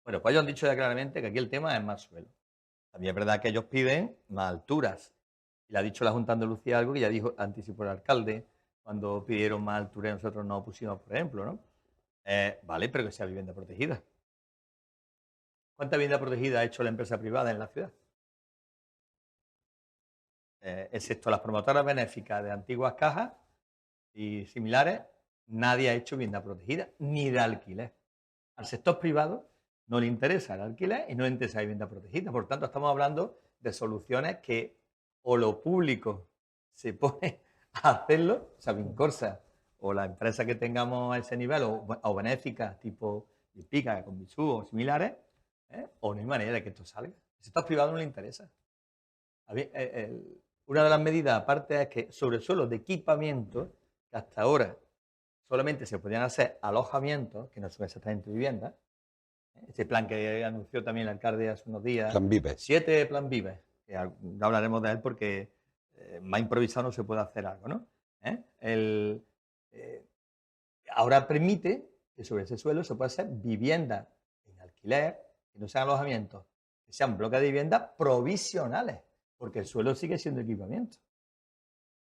Bueno, pues ellos han dicho ya claramente que aquí el tema es más suelo. También es verdad que ellos piden más alturas. Y le ha dicho la Junta de Andalucía algo que ya dijo, anticipó el alcalde, cuando pidieron más altura y nosotros nos opusimos, por ejemplo, ¿no? Vale, pero que sea vivienda protegida. ¿Cuánta vivienda protegida ha hecho la empresa privada en la ciudad? Excepto las promotoras benéficas de antiguas cajas y similares, nadie ha hecho vivienda protegida, ni de alquiler. Al sector privado no le interesa el alquiler y no le interesa la vivienda protegida. Por tanto, estamos hablando de soluciones que o lo público se pone a hacerlo, o sea, Vincorsa, o la empresa que tengamos a ese nivel, o benéficas tipo Pica, con Bisú o similares, o no hay manera de que esto salga. Al sector privado no le interesa. Una de las medidas, aparte, es que sobre suelos de equipamiento, que hasta ahora solamente se podían hacer alojamientos, que no son exactamente viviendas, ese plan que anunció también el alcalde hace unos días, Plan Vive. 7 Plan Vive, que ya hablaremos de él porque más improvisado no se puede hacer algo, ¿no? Ahora permite que sobre ese suelo se pueda hacer vivienda en alquiler, que no sean alojamientos, que sean bloques de vivienda provisionales, porque el suelo sigue siendo equipamiento.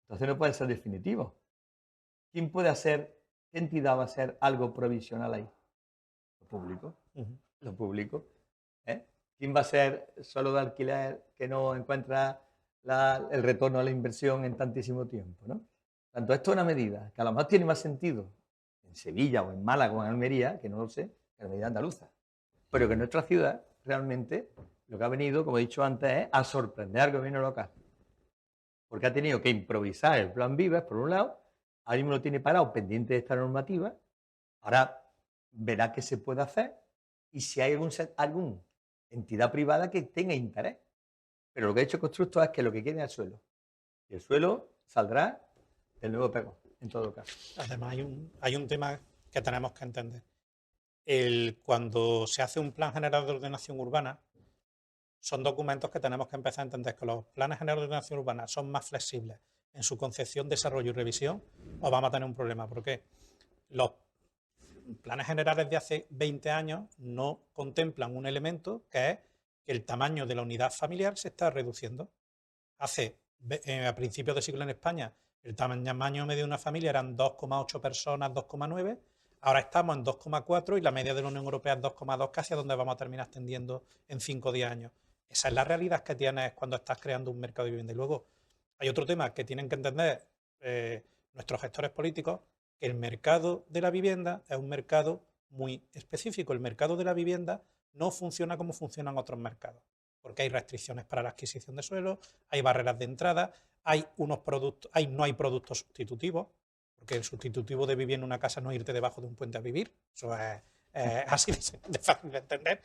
Entonces no puede ser definitivo. ¿Quién puede hacer, qué entidad va a hacer algo provisional ahí? Lo público. Lo público. ¿Quién va a ser suelo de alquiler que no encuentra el retorno a la inversión en tantísimo tiempo, ¿no? Tanto esto es una medida que a lo mejor tiene más sentido en Sevilla o en Málaga o en Almería, que no lo sé, que la medida andaluza. Pero que en nuestra ciudad realmente lo que ha venido, como he dicho antes, es a sorprender al gobierno local. Porque ha tenido que improvisar el plan Vives, por un lado, ahora mismo lo tiene parado pendiente de esta normativa, ahora verá qué se puede hacer y si hay alguna entidad privada que tenga interés. Pero lo que ha hecho Constructor es que lo que quiere es el suelo. Y el suelo saldrá del nuevo pego, en todo caso. Además, hay un tema que tenemos que entender. Cuando se hace un plan general de ordenación urbana, son documentos que tenemos que empezar a entender, que los planes generales de ordenación urbana son más flexibles en su concepción, desarrollo y revisión, o vamos a tener un problema. Porque los planes generales de hace 20 años no contemplan un elemento que es que el tamaño de la unidad familiar se está reduciendo. A principios de siglo en España, el tamaño medio de una familia eran 2,8 personas, 2,9. Ahora estamos en 2,4 y la media de la Unión Europea es 2,2, casi a donde vamos a terminar extendiendo en 5 o 10 años. Esa es la realidad que tienes cuando estás creando un mercado de vivienda. Y luego hay otro tema que tienen que entender nuestros gestores políticos, que el mercado de la vivienda es un mercado muy específico. El mercado de la vivienda no funciona como funcionan otros mercados, porque hay restricciones para la adquisición de suelo, hay barreras de entrada, hay unos productos, no hay productos sustitutivos, porque el sustitutivo de vivir en una casa no es irte debajo de un puente a vivir, eso es así de fácil de entender,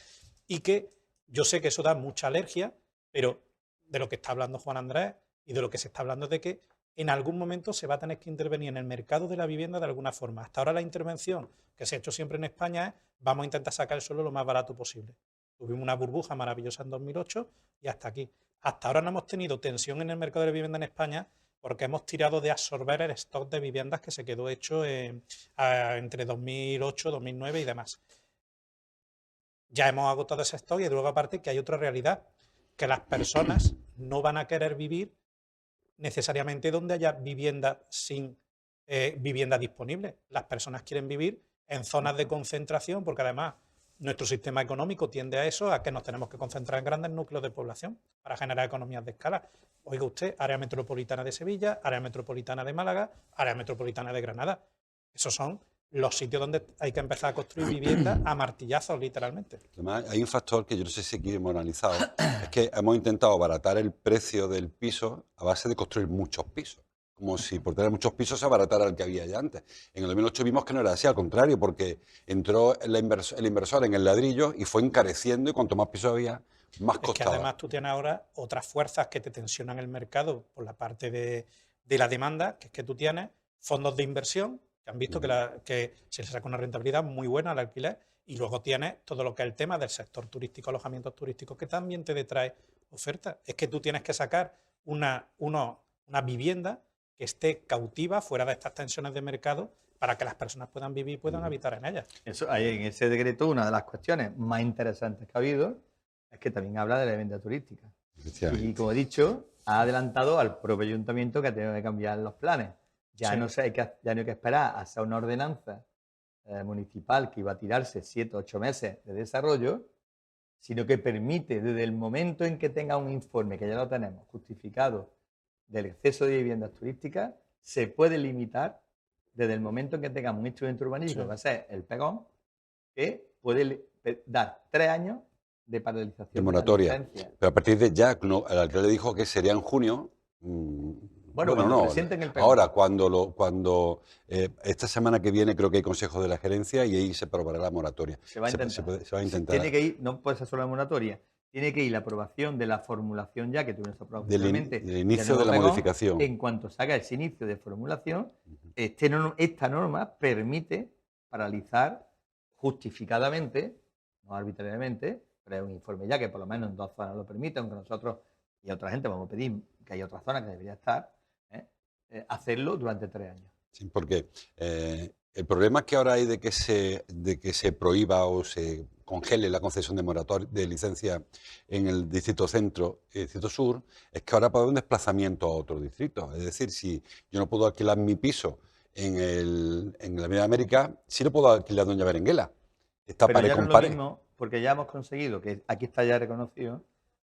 y que yo sé que eso da mucha alergia, pero de lo que está hablando Juan Andrés y de lo que se está hablando es de que en algún momento se va a tener que intervenir en el mercado de la vivienda de alguna forma. Hasta ahora la intervención que se ha hecho siempre en España es vamos a intentar sacar el suelo lo más barato posible. Tuvimos una burbuja maravillosa en 2008 y hasta aquí. Hasta ahora no hemos tenido tensión en el mercado de la vivienda en España porque hemos tirado de absorber el stock de viviendas que se quedó hecho entre 2008, 2009 y demás. Ya hemos agotado ese stock y luego aparte que hay otra realidad, que las personas no van a querer vivir necesariamente donde haya vivienda sin vivienda disponible. Las personas quieren vivir en zonas de concentración porque además nuestro sistema económico tiende a eso, a que nos tenemos que concentrar en grandes núcleos de población para generar economías de escala. Oiga usted, área metropolitana de Sevilla, área metropolitana de Málaga, área metropolitana de Granada. Esos son los sitios donde hay que empezar a construir viviendas a martillazos, literalmente. Además, hay un factor que yo no sé si aquí hemos analizado, es que hemos intentado abaratar el precio del piso a base de construir muchos pisos, como si por tener muchos pisos se abaratara el que había ya antes. En el 2008 vimos que no era así, al contrario, porque entró el inversor en el ladrillo y fue encareciendo y cuanto más pisos había, más costaba. Es que además tú tienes ahora otras fuerzas que te tensionan el mercado por la parte de la demanda, que es que tú tienes fondos de inversión que han visto que se les saca una rentabilidad muy buena al alquiler, y luego tienes todo lo que es el tema del sector turístico, alojamientos turísticos, que también te trae oferta. Es que tú tienes que sacar una vivienda que esté cautiva fuera de estas tensiones de mercado para que las personas puedan vivir y puedan habitar en ellas. Eso, ahí en ese decreto, una de las cuestiones más interesantes que ha habido es que también habla de la vivienda turística. Y como he dicho, ha adelantado al propio ayuntamiento que ha tenido que cambiar los planes. Ya, sí. Ya no hay que esperar a hacer una ordenanza municipal que iba a tirarse 7 o 8 meses de desarrollo, sino que permite, desde el momento en que tenga un informe, que ya lo tenemos, justificado del exceso de viviendas turísticas, se puede limitar desde el momento en que tengamos un instrumento urbanístico, que va a ser el PEGón, que puede dar 3 años de paralización. De moratoria. Pero a partir de ya, el alcalde le dijo que sería en junio. Bueno, cuando presenten el PEGón. Ahora, cuando esta semana que viene creo que hay consejo de la gerencia y ahí se aprobará la moratoria. Se va a intentar. Se va a intentar. Tiene que ir, no puede ser solo la moratoria, tiene que ir la aprobación de la formulación ya que tuvimos aprobado del inicio de la modificación. En cuanto se haga ese inicio de formulación, esta norma permite paralizar justificadamente, no arbitrariamente, pero es un informe ya que por lo menos en 2 zonas lo permite, aunque nosotros y otra gente vamos a pedir que hay otras zonas que debería estar, hacerlo durante 3 años. Sí, porque el problema que ahora hay de que se prohíba o se congele la concesión de licencia en el distrito centro y distrito sur, es que ahora puede haber un desplazamiento a otro distrito. Es decir, si yo no puedo alquilar mi piso en la Avenida América, sí lo puedo alquilar Doña Berenguela. Está pero ya no es lo mismo, porque ya hemos conseguido, que aquí está ya reconocido,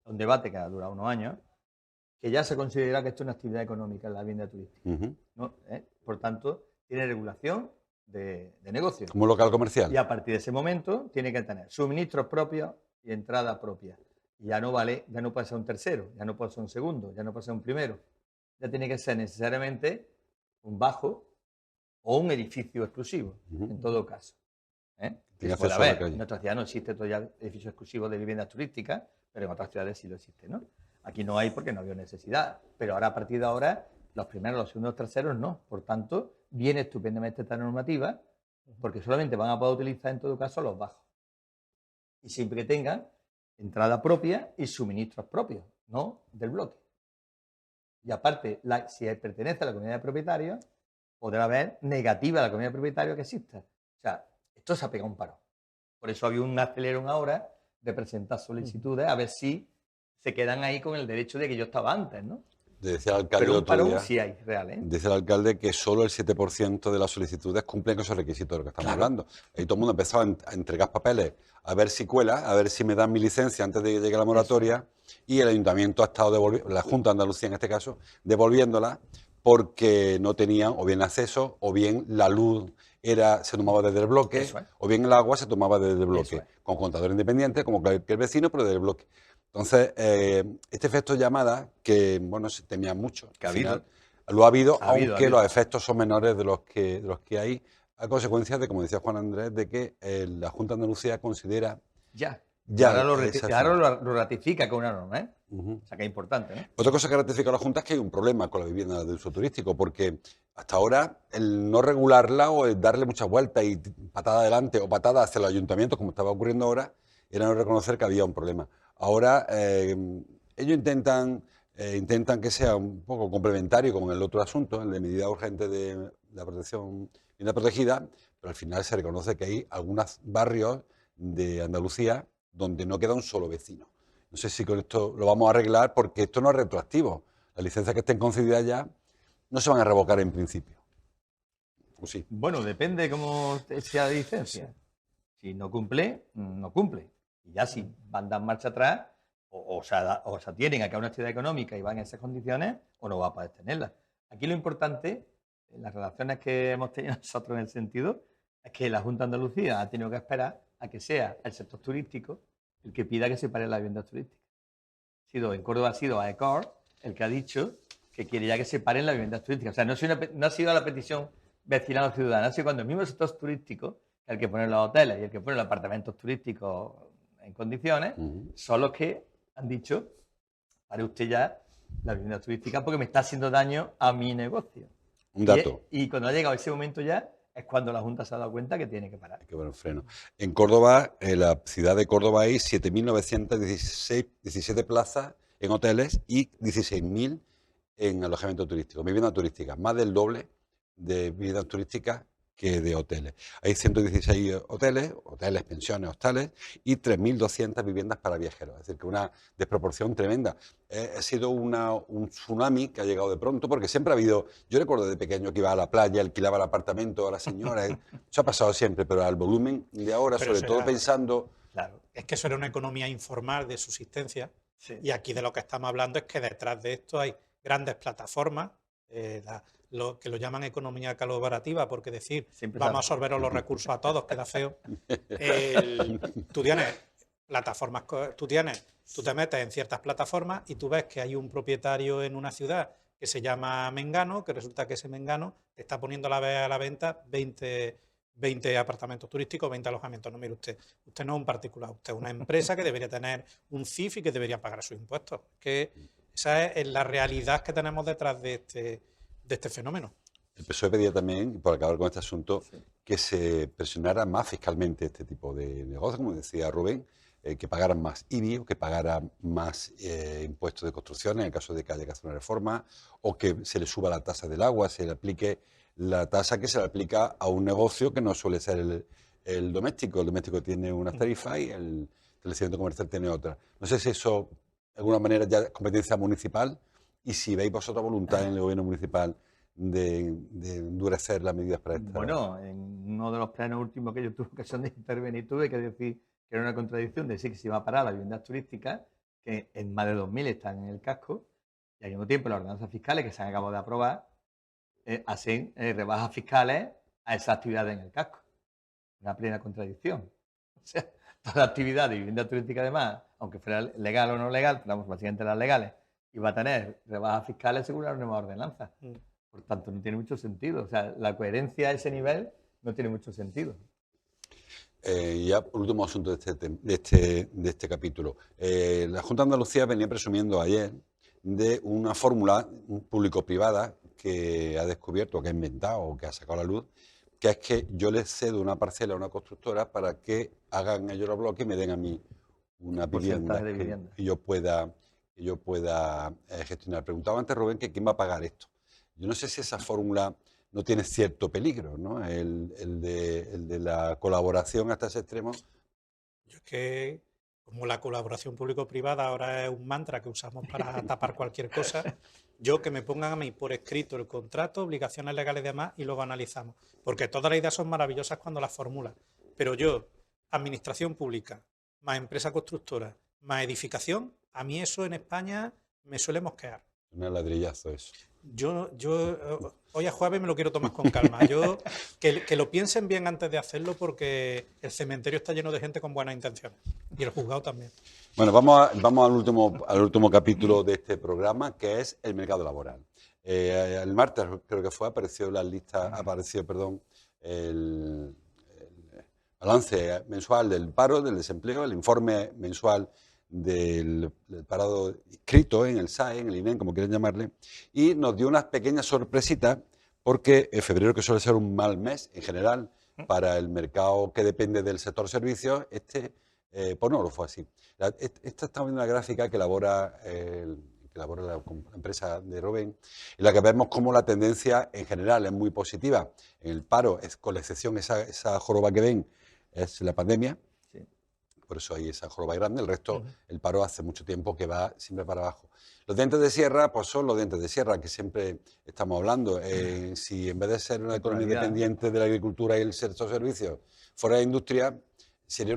un debate que ha durado unos años, que ya se considera que esto es una actividad económica en la vivienda turística. ¿No? Por tanto, tiene regulación de negocio. Como un local comercial. Y a partir de ese momento tiene que tener suministros propios y entrada propia. Y ya no vale, ya no puede ser un tercero, ya no puede ser un segundo, ya no puede ser un primero. Ya tiene que ser necesariamente un bajo o un edificio exclusivo, en todo caso. Puede haber. En nuestra ciudad no existe todavía edificio exclusivo de viviendas turísticas, pero en otras ciudades sí lo existe, ¿no? Aquí no hay porque no había necesidad, pero ahora a partir de ahora los primeros, los segundos, los terceros no. Por tanto, viene estupendamente esta normativa porque solamente van a poder utilizar en todo caso los bajos. Y siempre que tengan entrada propia y suministros propios, no del bloque. Y aparte, si pertenece a la comunidad de propietarios, podrá haber negativa a la comunidad de propietarios que exista. O sea, esto se ha pegado un paro. Por eso había un acelerón ahora de presentar solicitudes a ver si se quedan ahí con el derecho de que yo estaba antes, ¿no? Decía el alcalde Pero el un otro parón día, sí hay, real, ¿eh? dice el alcalde que solo el 7% de las solicitudes cumplen con esos requisitos de los que estamos Claro. hablando. Y todo el mundo empezó a entregar papeles, a ver si cuela, a ver si me dan mi licencia antes de que llegue la moratoria. Y el ayuntamiento ha estado devolviendo, la Junta de Andalucía en este caso, devolviéndola porque no tenían o bien acceso, o bien la luz se tomaba desde el bloque, Eso es. o bien el agua se tomaba desde el bloque, Eso es. con contador independiente, como cualquier vecino, pero desde el bloque. Entonces, este efecto llamada, que bueno, se temía mucho, Que ha al final, habido. lo ha habido, Ha habido, aunque ha habido. los efectos son menores de los que hay, a consecuencia de, como decía Juan Andrés, de que la Junta de Andalucía considera Ya. ya ahora esa ahora lo ratifica con una norma, ¿eh? Ujú. O sea, que es importante, ¿no? Otra cosa que ha ratificado la Junta es que hay un problema con la vivienda de uso turístico, porque hasta ahora el no regularla o el darle muchas vueltas y patada adelante o patada hacia los ayuntamientos, como estaba ocurriendo ahora, era no reconocer que había un problema. Ahora ellos intentan que sea un poco complementario con el otro asunto, el de medida urgente de la protección y la protegida, pero al final se reconoce que hay algunos barrios de Andalucía donde no queda un solo vecino. No sé si con esto lo vamos a arreglar porque esto no es retroactivo. Las licencias que estén concedidas ya no se van a revocar en principio. ¿O sí? Bueno, depende cómo sea la licencia. Si no cumple, no cumple. Y ya si van a dar marcha atrás, o se atienen a que hay una actividad económica y van en esas condiciones, o no va a poder tenerla. Aquí lo importante, en las relaciones que hemos tenido nosotros en el sentido, es que la Junta de Andalucía ha tenido que esperar a que sea el sector turístico el que pida que se paren las viviendas turísticas. En Córdoba ha sido AECOR el que ha dicho que quiere ya que se paren las viviendas turísticas. O sea, no ha sido la petición vecinal o ciudadana, ha sido cuando el mismo sector turístico, el que pone los hoteles y el que pone los apartamentos turísticos en condiciones, son los que han dicho, pare usted ya la vivienda turística porque me está haciendo daño a mi negocio. Un dato. Y cuando ha llegado ese momento ya, es cuando la Junta se ha dado cuenta que tiene que parar. Hay que poner un freno. En Córdoba, en la ciudad de Córdoba, hay 7.917 plazas en hoteles y 16.000 en alojamiento turístico, viviendas turísticas, más del doble de viviendas turísticas que de hoteles. Hay 116 hoteles, pensiones, hostales y 3.200 viviendas para viajeros. Es decir, que una desproporción tremenda. Ha sido un tsunami que ha llegado de pronto, porque siempre ha habido... Yo recuerdo de pequeño que iba a la playa, alquilaba el apartamento a la señora. Eso ha pasado siempre, pero al volumen de ahora, Pero sobre todo pensando... Claro. Es que eso era una economía informal de subsistencia. Sí. Y aquí de lo que estamos hablando es que detrás de esto hay grandes plataformas, lo que lo llaman economía colaborativa, porque decir, Siempre vamos a sabe. absorber los recursos a todos, queda feo. Tú tienes plataformas, tú te metes en ciertas plataformas y tú ves que hay un propietario en una ciudad que se llama Mengano, que resulta que ese Mengano te está poniendo a la venta 20 apartamentos turísticos, 20 alojamientos. No, mire usted no es un particular, usted es una empresa que debería tener un CIF y que debería pagar sus impuestos. Que esa es la realidad que tenemos detrás de este fenómeno. El PSOE pedía también, por acabar con este asunto, que se presionara más fiscalmente este tipo de negocios, como decía Rubén, que pagaran más IBI o que pagaran más impuestos de construcción en el caso de que haya que hacer una reforma, o que se le suba la tasa del agua, se le aplique la tasa que se le aplica a un negocio que no suele ser el doméstico. El doméstico tiene una tarifa y el establecimiento comercial tiene otra. No sé si eso, de alguna manera, ya es competencia municipal y si veis vosotros voluntad en el gobierno municipal de endurecer las medidas para esta... Bueno, en uno de los plenos últimos que yo tuve ocasión de intervenir, tuve que decir que era una contradicción decir que se iba a parar las viviendas turísticas, que en más de 2.000 están en el casco, y al mismo tiempo las ordenanzas fiscales que se han acabado de aprobar hacen rebajas fiscales a esas actividades en el casco. Una plena contradicción. O sea, toda actividad de vivienda turística, además, aunque fuera legal o no legal, pero vamos, básicamente las legales, iba a tener rebajas fiscales según las nuevas ordenanzas. Por tanto, no tiene mucho sentido. O sea, la coherencia a ese nivel no tiene mucho sentido. Ya, por último asunto de este capítulo. La Junta de Andalucía venía presumiendo ayer de una fórmula público-privada que ha descubierto, que ha inventado o que ha sacado a la luz, que es que yo les cedo una parcela a una constructora para que hagan ellos los bloques y me den a mí una vivienda que yo pueda que yo pueda gestionar. Preguntaba antes Rubén que quién va a pagar esto. Yo no sé si esa fórmula no tiene cierto peligro, ¿no? El de la colaboración hasta ese extremo. Yo es que, como la colaboración público-privada ahora es un mantra que usamos para tapar cualquier cosa, yo que me pongan a mí por escrito el contrato, obligaciones legales y demás, y luego analizamos. Porque todas las ideas son maravillosas cuando las formulas. Pero yo, administración pública, más empresa constructora, más edificación, a mí eso en España me suele mosquear. Un ladrillazo eso. Hoy a jueves me lo quiero tomar con calma. Que lo piensen bien antes de hacerlo porque el cementerio está lleno de gente con buenas intenciones y el juzgado también. Bueno, vamos al último capítulo de este programa, que es el mercado laboral. El martes, creo que fue, apareció el balance mensual del paro, del desempleo, el informe mensual del parado inscrito en el SAE, en el INEM, como quieran llamarle, y nos dio unas pequeñas sorpresitas porque en febrero, que suele ser un mal mes en general para el mercado que depende del sector servicios, pues no lo fue así. Esta estamos viendo una gráfica que elabora la empresa de Rubén, en la que vemos cómo la tendencia en general es muy positiva. En el paro, con la excepción esa joroba que ven, es la pandemia. Sí. Por eso hay esa joroba grande. El resto, el paro hace mucho tiempo que va siempre para abajo. Los dientes de sierra, pues son los dientes de sierra que siempre estamos hablando. Si en vez de ser una economía independiente de la agricultura y el sector servicios fuera de industria, sería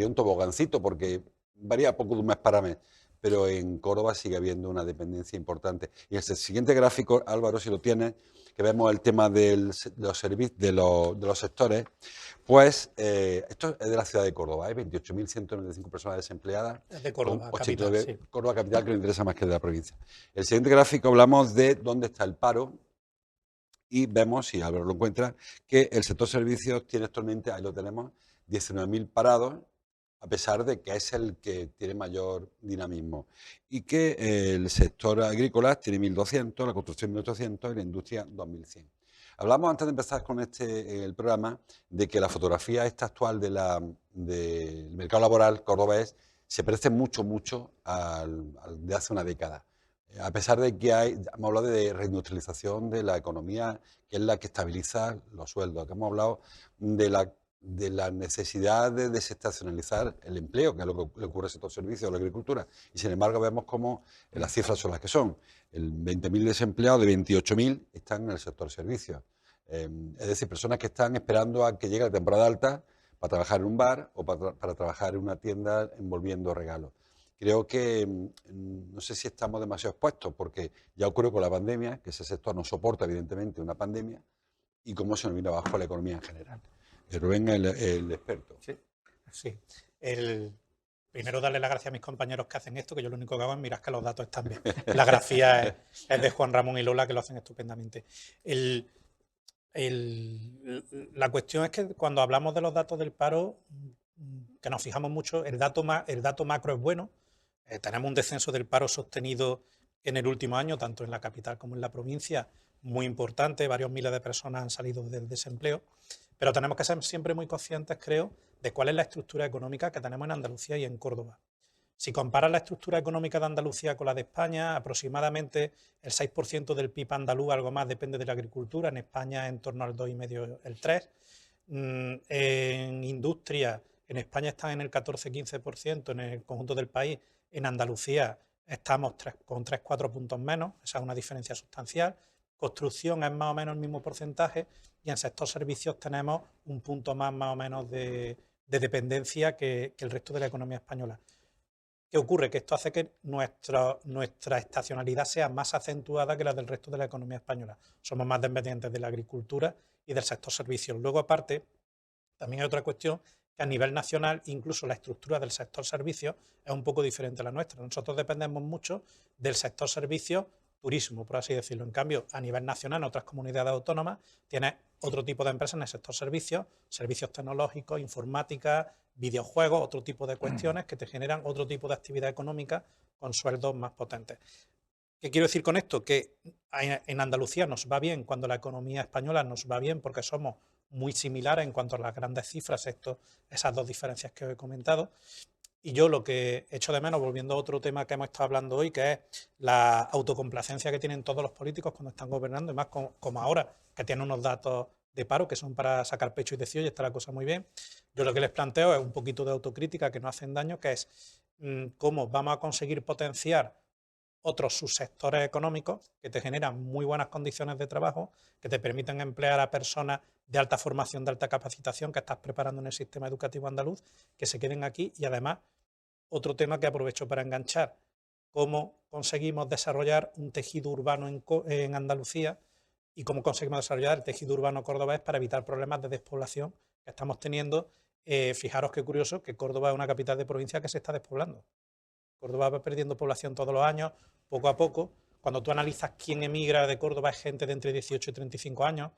un tobogancito, porque varía poco de un mes para mes. Pero en Córdoba sigue habiendo una dependencia importante. Y el siguiente gráfico, Álvaro, si lo tienes, que vemos el tema de los sectores, pues esto es de la ciudad de Córdoba, 28.195 personas desempleadas. Es de Córdoba, capital. Sí. Córdoba capital, que nos interesa más que de la provincia. El siguiente gráfico hablamos de dónde está el paro y vemos, si Álvaro lo encuentra, que el sector servicios tiene actualmente, ahí lo tenemos, 19.000 parados, a pesar de que es el que tiene mayor dinamismo, y que el sector agrícola tiene 1.200, la construcción 1.800 y la industria 2.100. Hablamos antes de empezar con el programa de que la fotografía esta actual del mercado laboral cordobés se parece mucho al de hace una década. A pesar de que hemos hablado de reindustrialización de la economía, que es la que estabiliza los sueldos, que hemos hablado de la necesidad de desestacionalizar el empleo, que es lo que le ocurre al sector servicios o la agricultura. Y sin embargo vemos cómo las cifras son las que son. El 20.000 desempleados de 28.000 están en el sector servicios. Es decir, personas que están esperando a que llegue la temporada alta para trabajar en un bar o para trabajar en una tienda envolviendo regalos. Creo que no sé si estamos demasiado expuestos, porque ya ocurrió con la pandemia, que ese sector no soporta evidentemente una pandemia, y cómo se nos vino abajo la economía en general. Rubén, el experto. Sí. Primero darle las gracias a mis compañeros que hacen esto, que yo lo único que hago es mirar que los datos están bien. La grafía es de Juan Ramón y Lola, que lo hacen estupendamente. La cuestión es que cuando hablamos de los datos del paro, que nos fijamos mucho, el dato macro es bueno. Tenemos un descenso del paro sostenido en el último año, tanto en la capital como en la provincia, muy importante. Varios miles de personas han salido del desempleo. Pero tenemos que ser siempre muy conscientes, creo, de cuál es la estructura económica que tenemos en Andalucía y en Córdoba. Si comparas la estructura económica de Andalucía con la de España, aproximadamente el 6% del PIB andaluz, algo más, depende de la agricultura. En España en torno al 2,5%, el 3%. En industria, en España están en el 14-15%, en el conjunto del país. En Andalucía estamos con 3-4 puntos menos, esa es una diferencia sustancial. Construcción es más o menos el mismo porcentaje y en sector servicios tenemos un punto más o menos de dependencia que el resto de la economía española. ¿Qué ocurre? Que esto hace que nuestra estacionalidad sea más acentuada que la del resto de la economía española. Somos más dependientes de la agricultura y del sector servicios. Luego, aparte, también hay otra cuestión, que a nivel nacional incluso la estructura del sector servicios es un poco diferente a la nuestra. Nosotros dependemos mucho del sector servicios turismo, por así decirlo. En cambio, a nivel nacional, en otras comunidades autónomas, tienes otro tipo de empresas en el sector servicios, servicios tecnológicos, informática, videojuegos, otro tipo de cuestiones que te generan otro tipo de actividad económica con sueldos más potentes. ¿Qué quiero decir con esto? Que en Andalucía nos va bien cuando la economía española nos va bien porque somos muy similares en cuanto a las grandes cifras, esas dos diferencias que os he comentado. Y yo lo que echo de menos, volviendo a otro tema que hemos estado hablando hoy, que es la autocomplacencia que tienen todos los políticos cuando están gobernando, y más como ahora, que tienen unos datos de paro que son para sacar pecho y decir, oye, está la cosa muy bien. Yo lo que les planteo es un poquito de autocrítica que no hacen daño, que es cómo vamos a conseguir potenciar otros subsectores económicos que te generan muy buenas condiciones de trabajo, que te permiten emplear a personas de alta formación, de alta capacitación que estás preparando en el sistema educativo andaluz, que se queden aquí. Y además, otro tema que aprovecho para enganchar, cómo conseguimos desarrollar un tejido urbano en Andalucía y cómo conseguimos desarrollar el tejido urbano cordobés para evitar problemas de despoblación que estamos teniendo. Fijaros qué curioso que Córdoba es una capital de provincia que se está despoblando. Córdoba va perdiendo población todos los años, poco a poco. Cuando tú analizas quién emigra de Córdoba es gente de entre 18 y 35 años.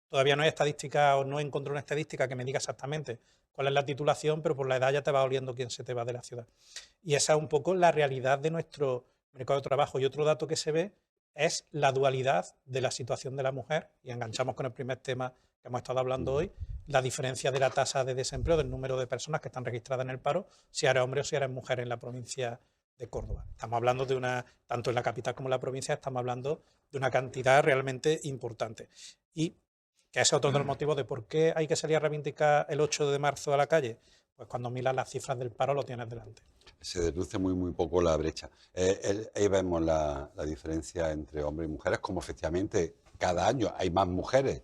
Todavía no hay estadística o no encontrado una estadística que me diga exactamente cuál es la titulación, pero por la edad ya te va oliendo quién se te va de la ciudad. Y esa es un poco la realidad de nuestro mercado de trabajo. Y otro dato que se ve es la dualidad de la situación de la mujer, y enganchamos con el primer tema que hemos estado hablando hoy, la diferencia de la tasa de desempleo, del número de personas que están registradas en el paro, si eres hombre o si eres mujer en la provincia de Córdoba. Estamos hablando de una, tanto en la capital como en la provincia, estamos hablando de una cantidad realmente importante. Y que ese es otro de los motivos de por qué hay que salir a reivindicar el 8 de marzo a la calle. Pues cuando miras las cifras del paro lo tienes delante. Se deduce muy poco la brecha. Ahí vemos la diferencia entre hombres y mujeres, como efectivamente cada año hay más mujeres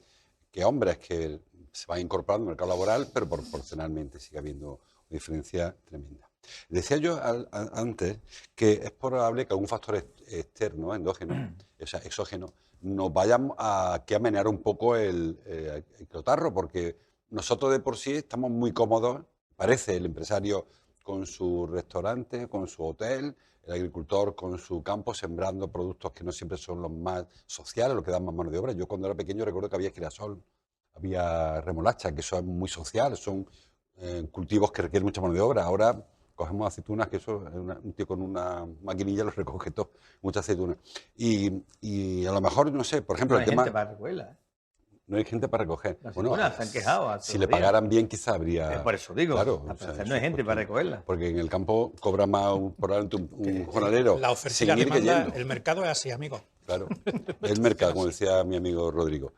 que hombres que se van incorporando al mercado laboral, pero proporcionalmente sigue habiendo una diferencia tremenda. Decía yo antes que es probable que algún factor externo, endógeno, o sea, exógeno, nos vaya a menear un poco el cotarro, porque nosotros de por sí estamos muy cómodos, parece el empresario con su restaurante, con su hotel, el agricultor con su campo, sembrando productos que no siempre son los más sociales, los que dan más mano de obra. Yo cuando era pequeño recuerdo que había girasol, había remolacha, que eso es muy social, son cultivos que requieren mucha mano de obra. Ahora cogemos aceitunas, que eso un tío con una maquinilla los recoge todo, muchas aceitunas. Y a lo mejor, no sé, por ejemplo, No el hay tema... gente para recogerla, ¿eh? No hay gente para recoger. Las Bueno, aceitunas se han quejado hace si le unos días. pagaran bien, quizá habría... Por eso digo, Claro, al o sea, parecer eso no hay es gente para cuestión- recogerla. Porque en el campo cobra más probablemente un jornalero La oferta y sin la ir que demanda, yendo. el mercado es así, amigo. Claro, el mercado, como decía mi amigo Rodrigo.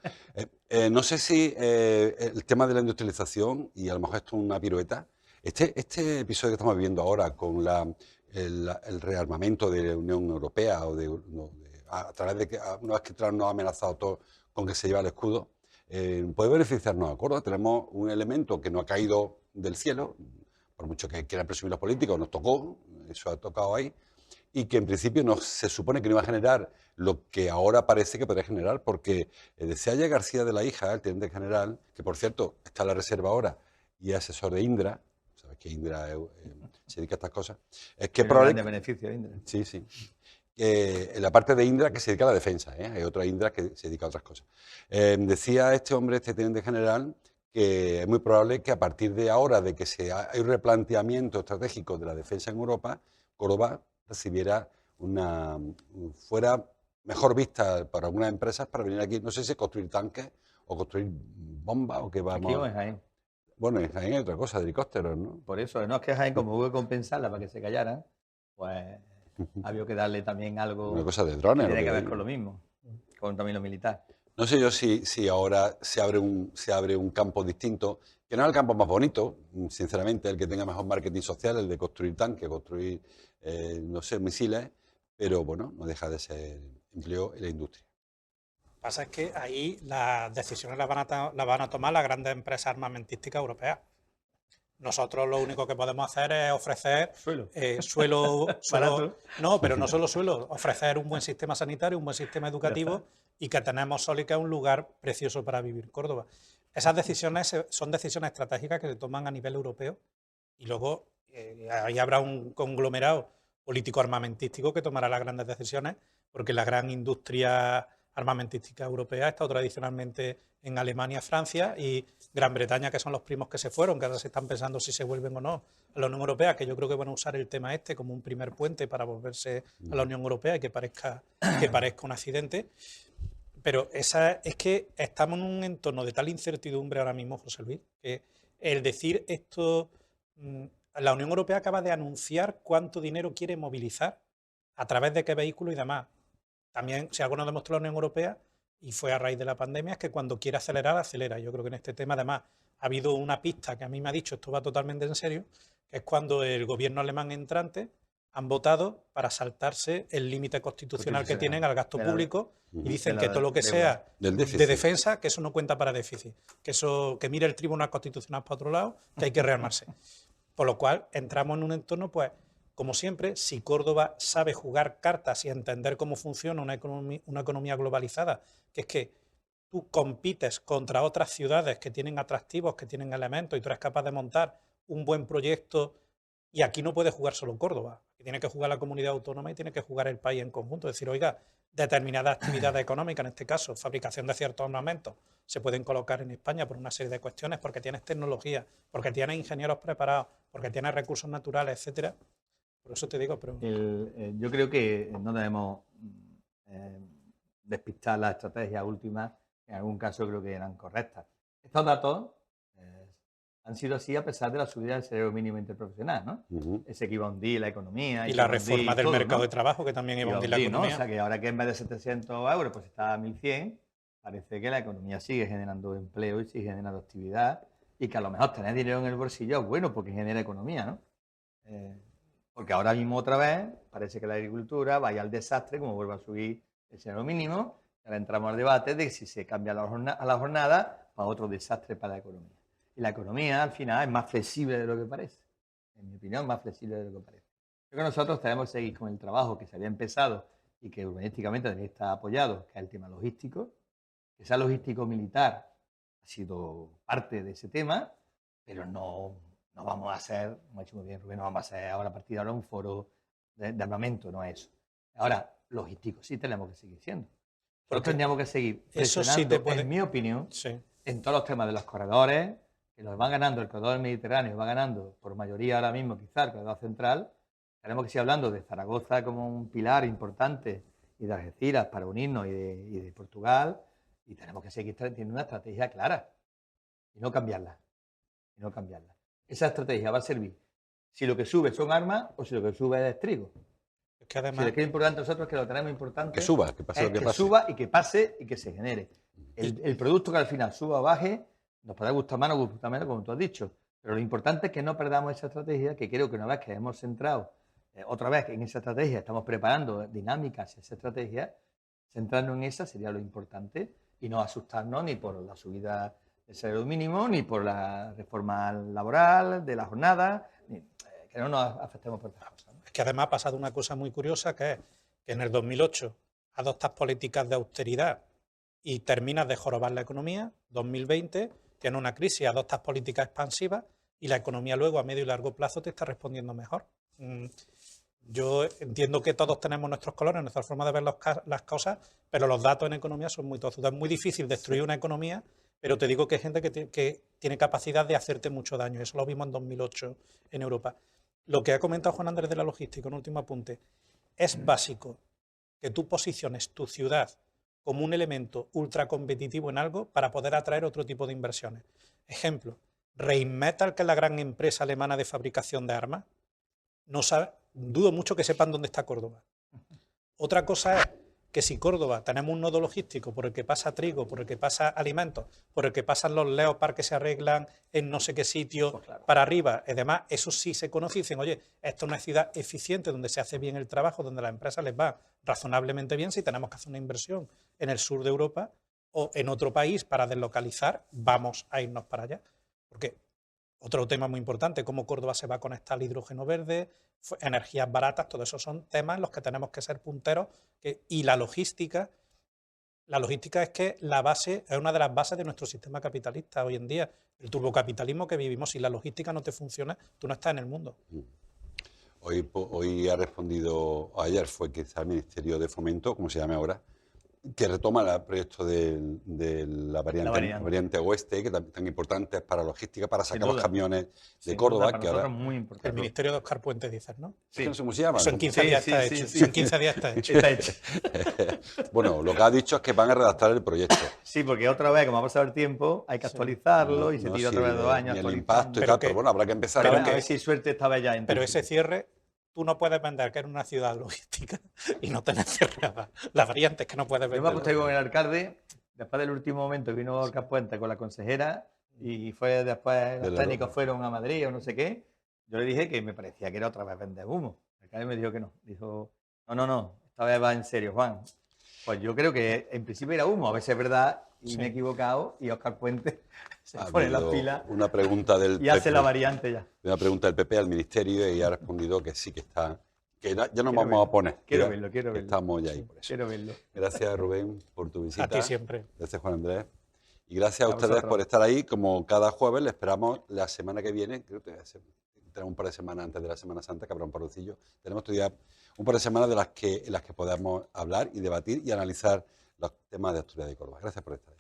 No sé si el tema de la industrialización, y a lo mejor esto es una pirueta, este episodio que estamos viviendo ahora con el rearmamento de la Unión Europea, a través de que una vez que Trump nos ha amenazado todo con que se lleva el escudo, puede beneficiarnos a Córdoba. Tenemos un elemento que no ha caído del cielo, por mucho que quieran presumir los políticos, nos tocó, eso ha tocado ahí, y que en principio no, se supone que no iba a generar lo que ahora parece que podría generar, porque decía ya García de la Hija, el teniente general, que por cierto está en la reserva ahora y es asesor de Indra, sabes que Indra se dedica a estas cosas, es que Tiene grandes probablemente... beneficios, Indra. Sí, sí. En la parte de Indra que se dedica a la defensa, ¿eh? Hay otra Indra que se dedica a otras cosas. Decía este hombre, este teniente general, que es muy probable que a partir de ahora, de que hay un replanteamiento estratégico de la defensa en Europa, Córdoba recibiera fuera mejor vista para algunas empresas para venir aquí, no sé si construir tanques o construir bombas o qué Aquí vamos. o en Jaén. Bueno, en Jaén hay otra cosa, de helicópteros, ¿no? Por eso, no es que Jaén, como hubo que compensarla para que se callaran, pues había que darle también algo Una cosa de que drones. tiene lo que ver digo. con lo mismo, con también lo militar. No sé yo si ahora se abre un campo distinto, que no es el campo más bonito, sinceramente, el que tenga mejor marketing social, el de construir tanques, construir, no sé, misiles, pero bueno, no deja de ser empleo en la industria. Lo que pasa es que ahí las decisiones las van a tomar las grandes empresas armamentísticas europeas. Nosotros lo único que podemos hacer es ofrecer suelo, Barato. no, pero no solo suelo, ofrecer un buen sistema sanitario, un buen sistema educativo y que tenemos Sol y que es un lugar precioso para vivir, Córdoba. Esas decisiones son decisiones estratégicas que se toman a nivel europeo y luego ahí habrá un conglomerado político armamentístico que tomará las grandes decisiones porque la gran industria armamentística europea ha estado tradicionalmente en Alemania, Francia y Gran Bretaña, que son los primos que se fueron, que ahora se están pensando si se vuelven o no a la Unión Europea, que yo creo que van a usar el tema este como un primer puente para volverse a la Unión Europea y que parezca un accidente. Pero es que estamos en un entorno de tal incertidumbre ahora mismo, José Luis, que el decir esto la Unión Europea acaba de anunciar cuánto dinero quiere movilizar, a través de qué vehículo y demás. También, si algo nos demostró la Unión Europea, y fue a raíz de la pandemia, es que cuando quiere acelerar, acelera. Yo creo que en este tema, además, ha habido una pista que a mí me ha dicho, esto va totalmente en serio, que es cuando el gobierno alemán entrante han votado para saltarse el límite constitucional que tienen al gasto público y dicen que todo lo que sea Del de déficit. defensa, que eso no cuenta para déficit, que mire el Tribunal Constitucional para otro lado, que hay que rearmarse. Por lo cual entramos en un entorno, pues, como siempre, si Córdoba sabe jugar cartas y entender cómo funciona una economía globalizada, que es que tú compites contra otras ciudades que tienen atractivos, que tienen elementos, y tú eres capaz de montar un buen proyecto, y aquí no puede jugar solo Córdoba, aquí tiene que jugar la comunidad autónoma y tiene que jugar el país en conjunto. Es decir, oiga, determinadas actividades económicas, en este caso, fabricación de ciertos ornamentos, se pueden colocar en España por una serie de cuestiones, porque tienes tecnología, porque tienes ingenieros preparados, porque tienes recursos naturales, etcétera. Por eso te digo, pero... Yo creo que no debemos despistar las estrategias últimas, que en algún caso creo que eran correctas. Estos datos han sido así a pesar de la subida del salario mínimo interprofesional, ¿no? Ese que iba a hundir la economía. Y la reforma del mercado de trabajo, que también iba a hundir la economía. ¿no? O sea, que ahora que en vez de 700 euros pues está a 1.100, parece que la economía sigue generando empleo y sigue generando actividad, y que a lo mejor tener dinero en el bolsillo es bueno porque genera economía, ¿no? Porque ahora mismo otra vez parece que la agricultura vaya al desastre, como vuelva a subir el salario mínimo. Ahora entramos al debate de si se cambia a la jornada para otro desastre para la economía. Y la economía al final es más flexible de lo que parece. En mi opinión, más flexible de lo que parece. Creo que nosotros tenemos que seguir con el trabajo que se había empezado y que urbanísticamente debería estar apoyado, que es el tema logístico. Que sea logístico militar ha sido parte de ese tema, pero no vamos a hacer, como ha dicho muy bien Rubén, no vamos a hacer ahora a partir de ahora un foro de armamento, no es eso. Ahora, logístico sí tenemos que seguir siendo. Nosotros tendríamos que seguir presionando, en mi opinión, en todos los temas de los corredores, que los van ganando, el corredor mediterráneo va ganando por mayoría ahora mismo quizá el corredor central. Tenemos que seguir hablando de Zaragoza como un pilar importante y de Algeciras para unirnos y de Portugal, y tenemos que seguir teniendo una estrategia clara y no cambiarla. Esa estrategia va a servir si lo que sube son armas o si lo que sube es trigo. Es que además... Si lo que es importante a nosotros es que lo tenemos importante. Que suba, que pase lo que pase. Suba y que pase y que se genere. El producto que al final suba o baje, nos podrá gustar más o gustar menos, como tú has dicho. Pero lo importante es que no perdamos esa estrategia, que creo que una vez que hemos centrado, otra vez en esa estrategia, estamos preparando dinámicas esa estrategia, centrarnos en esa sería lo importante y no asustarnos ni por la subida del salario mínimo, ni por la reforma laboral de la jornada, que no nos afectemos por otras cosas, ¿no? Es que además ha pasado una cosa muy curiosa, que es que en el 2008 adoptas políticas de austeridad y terminas de jorobar la economía. 2020 tienes una crisis, adoptas políticas expansivas y la economía luego a medio y largo plazo te está respondiendo mejor. Yo entiendo que todos tenemos nuestros colores, nuestra forma de ver las cosas, pero los datos en economía son muy tozudos. Es muy difícil destruir una economía, pero te digo que hay gente que tiene capacidad de hacerte mucho daño. Eso lo vimos en 2008 en Europa. Lo que ha comentado Juan Andrés de la logística, un último apunte, es básico que tú posiciones tu ciudad como un elemento ultra competitivo en algo para poder atraer otro tipo de inversiones. Ejemplo, Rheinmetall, que es la gran empresa alemana de fabricación de armas, no sabe, dudo mucho que sepan dónde está Córdoba. Otra cosa es que si Córdoba tenemos un nodo logístico por el que pasa trigo, por el que pasa alimentos, por el que pasan los Leopard que se arreglan en no sé qué sitio, pues claro, para arriba, y demás, eso sí se conoce y dicen, oye, esto es una ciudad eficiente donde se hace bien el trabajo, donde a las empresas les va razonablemente bien. Si tenemos que hacer una inversión en el sur de Europa o en otro país para deslocalizar, vamos a irnos para allá. Porque otro tema muy importante, cómo Córdoba se va a conectar al hidrógeno verde, energías baratas, todo eso son temas en los que tenemos que ser punteros. Y la logística es que la base, es una de las bases de nuestro sistema capitalista hoy en día. El turbocapitalismo que vivimos, si la logística no te funciona, tú no estás en el mundo. Hoy ha respondido, ayer fue quizá el Ministerio de Fomento, como se llama ahora, que retoma el proyecto de la variante oeste, que también tan importante es para logística, para Sin sacar los duda. camiones de Sin Córdoba, duda, para que ahora... nosotros es muy El importante. Ministerio de Óscar Puente, dices, ¿no? Es que no sé cómo se llama. Eso en 15 Sí, días sí, está sí, hecho. sí. Eso en 15 días está hecho. Está hecho. Bueno, lo que ha dicho es que van a redactar el proyecto. Sí, porque otra vez, como ha pasado el tiempo, hay que actualizarlo y se No tira sé otra vez 2 años ni el actualizando. impacto y Pero tal, que- pero bueno, habrá que empezar. pero a que- ver si hay suerte esta vez ya. Pero entonces. ese cierre, tú no puedes vender que eres una ciudad logística y no tener cerrada las variantes que no puedes Yo me vender. acosté con el alcalde, después del último momento vino Óscar Puente con la consejera y fue después, los la técnicos Loma. fueron a Madrid o no sé qué. Yo le dije que me parecía que era otra vez vender humo. El alcalde me dijo que no. Dijo, no, esta vez va en serio, Juan. Pues yo creo que en principio era humo, a veces es verdad y Sí. me he equivocado y Óscar Puente se Ha pone las habido pilas una pregunta del y hace PP, la variante ya. una pregunta del PP al Ministerio y ha respondido que sí que está, que ya nos Quiero vamos verlo, a poner. quiero Ya verlo, quiero que verlo. Estamos ya ahí por eso. Quiero verlo. Gracias, Rubén, por tu visita. A ti siempre. Gracias, Juan Andrés. Y gracias a A ustedes vosotros. por estar ahí. Como cada jueves, le esperamos la semana que viene. Creo que tenemos un par de semanas antes de la Semana Santa, que habrá un parodillo. Tenemos todavía un par de semanas en las que podamos hablar y debatir y analizar los temas de Asturias y Córdoba. Gracias por estar ahí.